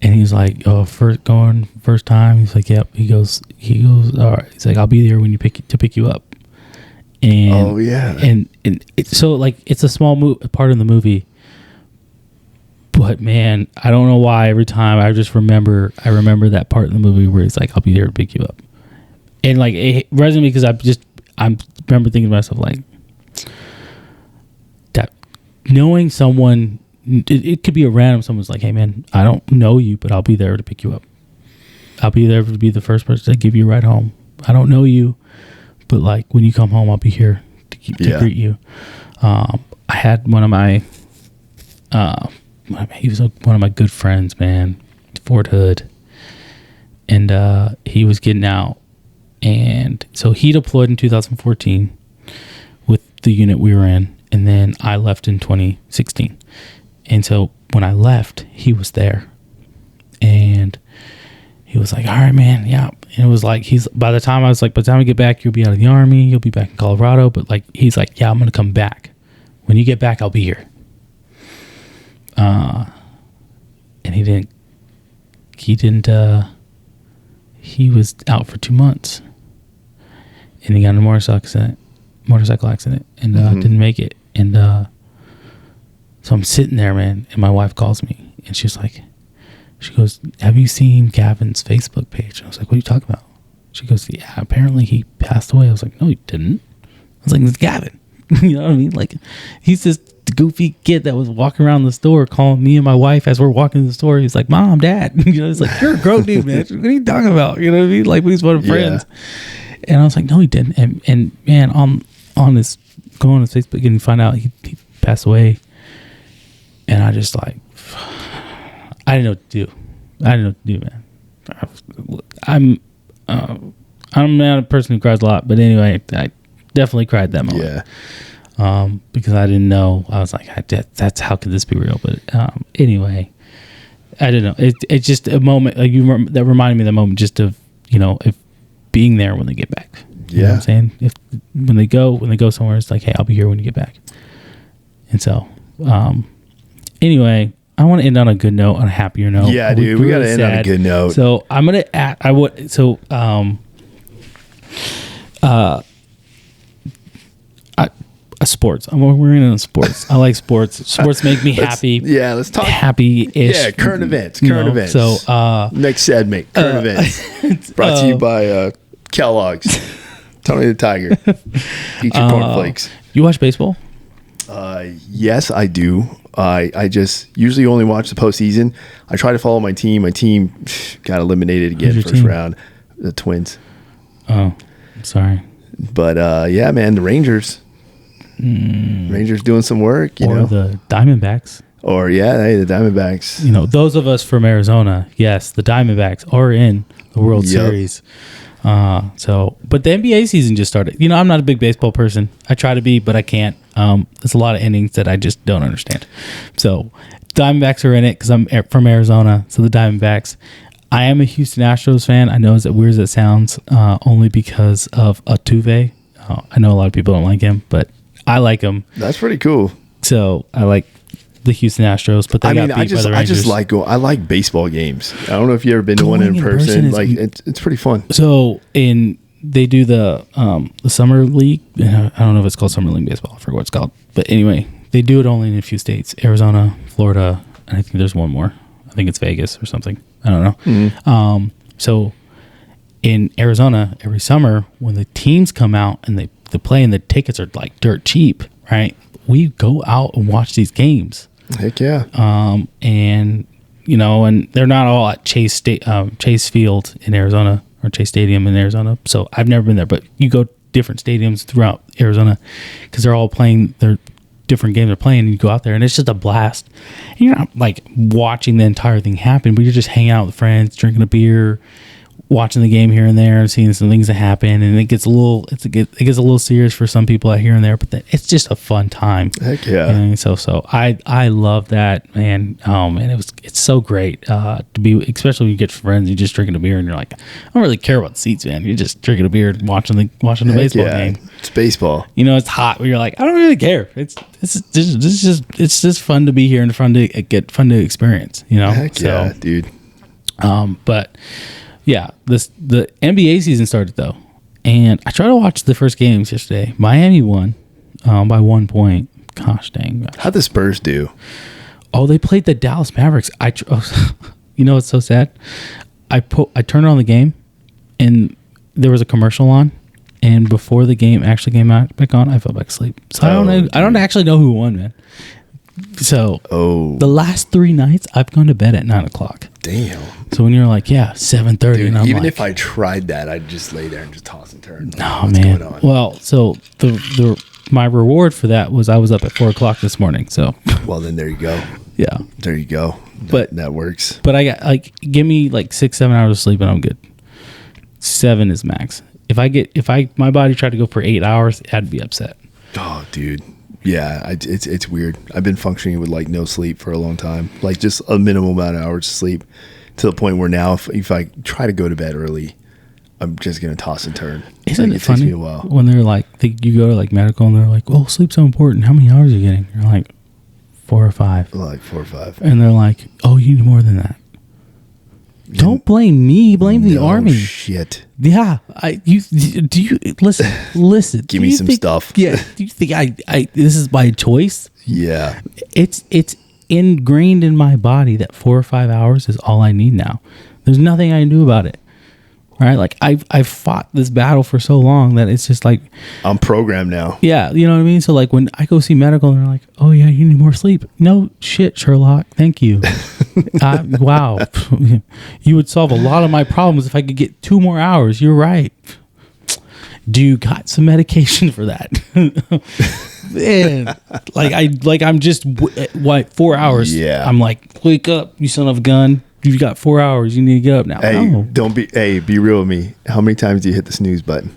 S1: and he's like, first time, he's like, yep, he goes all right, he's like, I'll be there when to pick you up. And
S2: oh yeah,
S1: and so like it's a small part of the movie, but man, I don't know why every time I remember that part of the movie where he's like, I'll be there to pick you up, and like it resonated because I remember thinking to myself like, that knowing someone, it could be a random, someone's like, hey man, I don't know you, but I'll be there to pick you up. I'll be there to be the first person to give you a ride home. I don't know you, but like when you come home, I'll be here to greet you. I had one of my, he was one of my good friends, man, Fort Hood, and he was getting out, and so he deployed in 2014 with the unit we were in. And then I left in 2016. And so when I left, he was there. And he was like, all right, man, yeah. And it was like, by the time we get back, you'll be out of the Army. You'll be back in Colorado. But like, he's like, yeah, I'm going to come back. When you get back, I'll be here. And he was out for 2 months. And he got in a motorcycle accident and didn't make it. And so I'm sitting there, man, and my wife calls me, and she goes, have you seen Gavin's Facebook page? And I was like, what are you talking about? She goes, yeah, apparently he passed away. I was like, no, he didn't. I was like, it's Gavin. You know what I mean? Like, he's this goofy kid that was walking around the store calling me and my wife as we're walking to the store. He's like, Mom, Dad. It's like, you're a grown dude, man. What are you talking about? You know what I mean? Like, he's one of friends. And I was like, no, he didn't. And man, on this, going on his Facebook and find out he passed away. And I just like, I didn't know what to do. Man. I'm not a person who cries a lot, but anyway, I definitely cried that moment. Yeah. Because I didn't know. I was like, that's how could this be real? But anyway, I don't know. It's just a moment like that reminded me of the moment just of, if being there when they get back. You know what I'm saying? If when they go somewhere, it's like, hey, I'll be here when you get back. And so, anyway, I want to end on a good note, on a happier note.
S2: Yeah, dude, we got to end on a good note.
S1: So I'm gonna add. Sports. We're in sports. I like sports. Sports make me happy.
S2: Let's talk
S1: happy-ish.
S2: Yeah, current events. Events.
S1: So
S2: next segment, current events. Brought to you by Kellogg's. Tony the Tiger. Eat your cornflakes.
S1: You watch baseball?
S2: Yes, I do. I just usually only watch the postseason. I try to follow my team. My team got eliminated again first round. The Twins.
S1: Oh, sorry.
S2: But yeah, man, the Rangers. Rangers doing some work,
S1: or the Diamondbacks.
S2: Or the Diamondbacks.
S1: Those of us from Arizona, yes, the Diamondbacks are in the World Series. But the NBA season just started. I'm not a big baseball person. I try to be, but I can't. There's a lot of innings that I just don't understand. So Diamondbacks are in it because I'm from Arizona. So the Diamondbacks. I am a Houston Astros fan. I know as weird as it sounds, only because of Altuve. I know a lot of people don't like him, but I like him.
S2: That's pretty cool.
S1: So I like the Houston Astros, but they got beat by the Rangers.
S2: I just I like baseball games. I don't know if you ever been to one in person. Like it's pretty fun.
S1: So they do the summer league. I don't know if it's called summer league baseball. I forget what it's called. But anyway, they do it only in a few states: Arizona, Florida, and I think there's one more. I think it's Vegas or something. I don't know. Mm-hmm. So in Arizona, every summer when the teams come out and they play and the tickets are like dirt cheap, right? We go out and watch these games.
S2: Heck yeah.
S1: And they're not all at Chase Field in Arizona or Chase Stadium in Arizona. So I've never been there, but you go different stadiums throughout Arizona because they're all playing their different games they're playing, and you go out there and it's just a blast. And you're not like watching the entire thing happen, but you're just hanging out with friends, drinking a beer, watching the game here and there and seeing some things that happen, and it gets a little serious for some people out here and there, but it's just a fun time.
S2: Heck yeah.
S1: And so I love that, man. And it's so great to be, especially when you get friends, you're just drinking a beer and you're like, I don't really care about the seats, man. You're just drinking a beer and watching the baseball game.
S2: It's baseball.
S1: It's hot, but you're like, I don't really care. It's just fun to be here and fun to experience.
S2: Heck yeah, dude.
S1: But yeah, the NBA season started though, and I tried to watch the first games yesterday. Miami won by 1 point. Gosh dang!
S2: How'd the Spurs do?
S1: Oh, they played the Dallas Mavericks. It's so sad. I turned on the game, and there was a commercial on, and before the game actually came back on, I fell back asleep. So I don't actually know who won, man. So the last 3 nights I've gone to bed at 9:00.
S2: Damn.
S1: So when you're like, 7:30, and I'm
S2: even
S1: like,
S2: if I tried that, I'd just lay there and just toss and turn.
S1: No, man. Going on? Well, so my reward for that was I was up at 4:00 this morning. So
S2: well, then there you go.
S1: Yeah,
S2: there you go.
S1: But
S2: that works.
S1: But I got give me 6-7 hours of sleep and I'm good. 7 is max. If my body tried to go for 8 hours, I'd be upset.
S2: Oh, dude. Yeah, it's weird. I've been functioning with no sleep for a long time, just a minimal amount of hours of sleep, to the point where now if I try to go to bed early, I'm just gonna toss and turn.
S1: Isn't it funny
S2: takes me a while.
S1: When they're you go to Medical and they're like, "Oh, sleep's so important. How many hours are you getting?" You're like, 4 or 5.
S2: 4 or 5.
S1: And they're like, "Oh, you need more than that." Don't blame me. Blame the Army.
S2: Shit.
S1: Yeah. Do you listen?
S2: Give me some stuff.
S1: Yeah. Do you think this is by choice?
S2: Yeah.
S1: It's ingrained in my body that 4 or 5 hours is all I need now. There's nothing I can do about it. Right? I've fought this battle for so long that it's just
S2: I'm programmed now.
S1: Yeah, you know what I mean? So when I go see Medical and they're like, "Oh yeah, you need more sleep." No shit, Sherlock. Thank you. Wow. You would solve a lot of my problems if I could get 2 more hours. You're right. Do you got some medication for that? Man, I'm just 4 hours.
S2: Yeah.
S1: I'm like, wake up, you son of a gun. You've got 4 hours. You need to get up now.
S2: Hey, be real with me. How many times do you hit the snooze button?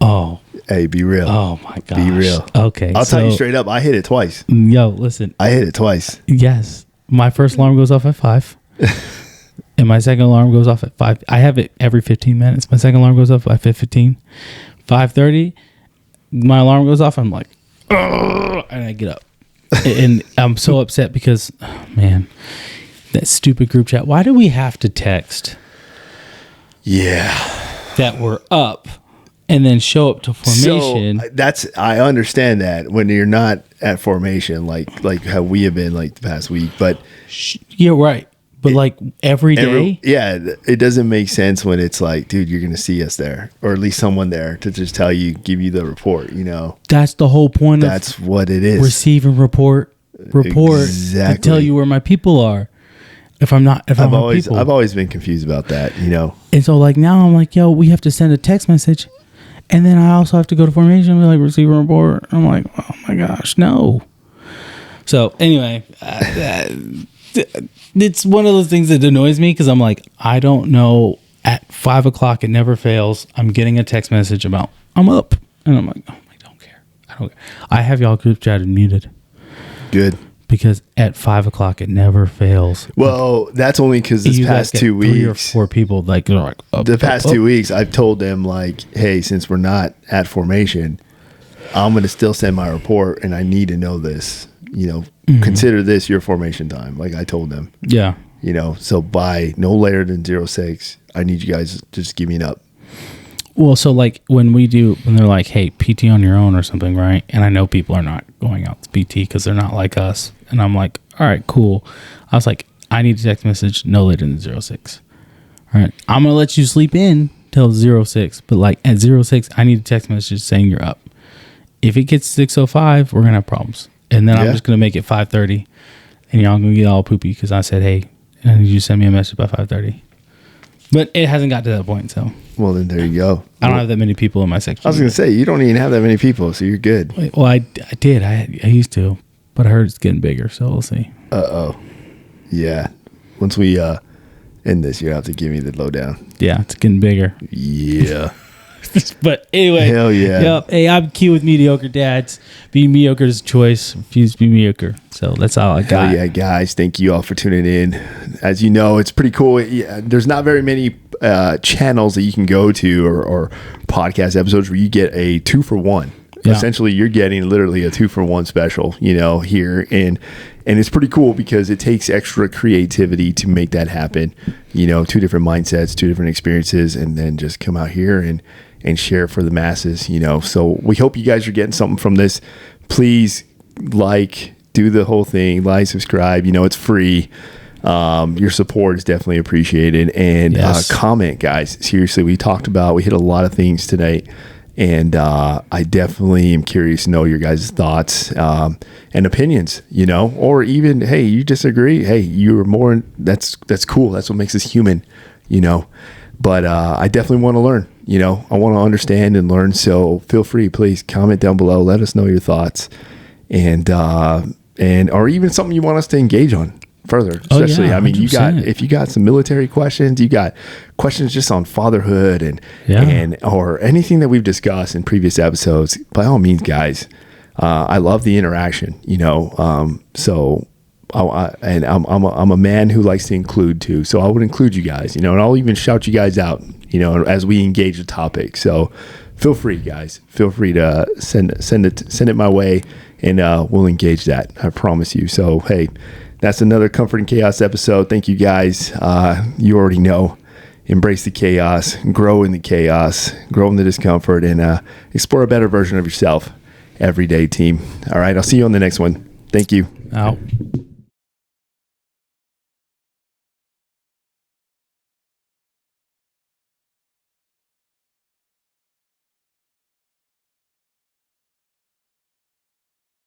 S1: Oh.
S2: Hey, be real.
S1: Oh my gosh.
S2: Be real.
S1: Okay.
S2: I'll tell you straight up. I hit it twice.
S1: Yo, listen.
S2: I hit it twice.
S1: Yes. My first alarm goes off at 5. And my second alarm goes off at 5. I have it every 15 minutes. My second alarm goes off at 5:15. 5:30, my alarm goes off. I'm like, ugh, and I get up. And I'm so upset because, oh, man, that stupid group chat. Why do we have to text?
S2: Yeah.
S1: That we're up and then show up to formation.
S2: So I understand that when you're not at formation, like how we have been like the past week, but
S1: yeah, right. But like every day?
S2: It doesn't make sense when it's like, dude, you're going to see us there, or at least someone there to just give you the report, That's
S1: the whole point.
S2: That's what it is.
S1: Receive and report
S2: exactly.
S1: to tell you where my people are. I've
S2: always been confused about that,
S1: And so like now I'm like, yo, we have to send a text message. And then I also have to go to formation and be like, receive and report. I'm like, oh my gosh, no. So anyway, it's one of those things that annoys me because I'm like, I don't know. At 5 o'clock, it never fails. I'm getting a text message about I'm up, and I'm like, oh, I don't care. I have y'all group chatted muted.
S2: Good.
S1: Because at 5 o'clock, it never fails.
S2: Well, that's only because this past 2 weeks,
S1: 3 or 4 people they're like up,
S2: the past 2 weeks, I've told them like, hey, since we're not at formation, I'm going to still send my report, and I need to know this. Consider this your formation time. Like I told them.
S1: Yeah.
S2: So by no later than 06, I need you guys to just give me an up.
S1: Well, so like when they're like, hey, PT on your own or something, right? And I know people are not going out to PT because they're not like us. And I'm like, all right, cool. I was like, I need a text message no later than 06. All right. I'm going to let you sleep in till 06. But like at 06, I need a text message saying you're up. If it gets 6:05, we're going to have problems. And then I'm just going to make it 5:30. And y'all going to get all poopy because I said, hey, I need you to send me a message by 5:30. But it hasn't got to that point, so.
S2: Well, then there you go.
S1: I don't have that many people in my section.
S2: I was going to say, you don't even have that many people, so you're good.
S1: Well, I did. I used to. But I heard it's getting bigger, so we'll see.
S2: Uh-oh. Yeah. Once we end this, you have to give me the lowdown.
S1: Yeah, it's getting bigger.
S2: Yeah.
S1: But anyway.
S2: Hell yeah.
S1: Yep. Hey, I'm Q with Mediocre Dads. Being mediocre is a choice. Refuse to be mediocre. So that's all I got.
S2: Hell yeah, guys. Thank you all for tuning in. As you know, it's pretty cool. Yeah, there's not very many channels that you can go to or podcast episodes where you get a 2-for-1. Yeah. Essentially, you're getting literally a 2-for-1 special, here. And it's pretty cool because it takes extra creativity to make that happen. 2 different mindsets, 2 different experiences, and then just come out here and share for the masses, So we hope you guys are getting something from this. Please do the whole thing, subscribe. It's free. Your support is definitely appreciated. And comment, guys. Seriously, we hit a lot of things tonight. And I definitely am curious to know your guys' thoughts and opinions, or even, hey, you disagree. Hey, you're more, that's cool. That's what makes us human, But I definitely want to learn. I want to understand and learn. So feel free, please comment down below. Let us know your thoughts, and or even something you want us to engage on further. Especially, I mean, if you got some military questions, you got questions just on fatherhood and or anything that we've discussed in previous episodes. By all means, guys, I love the interaction. So. And I'm a man who likes to include too, so I would include you guys, and I'll even shout you guys out, as we engage the topic. So feel free, guys. Feel free to send it my way, and we'll engage that. I promise you. So hey, that's another Comfort in Chaos episode. Thank you, guys. You already know. Embrace the chaos, grow in the chaos, grow in the discomfort, and explore a better version of yourself every day, team. All right, I'll see you on the next one. Thank you.
S1: Out.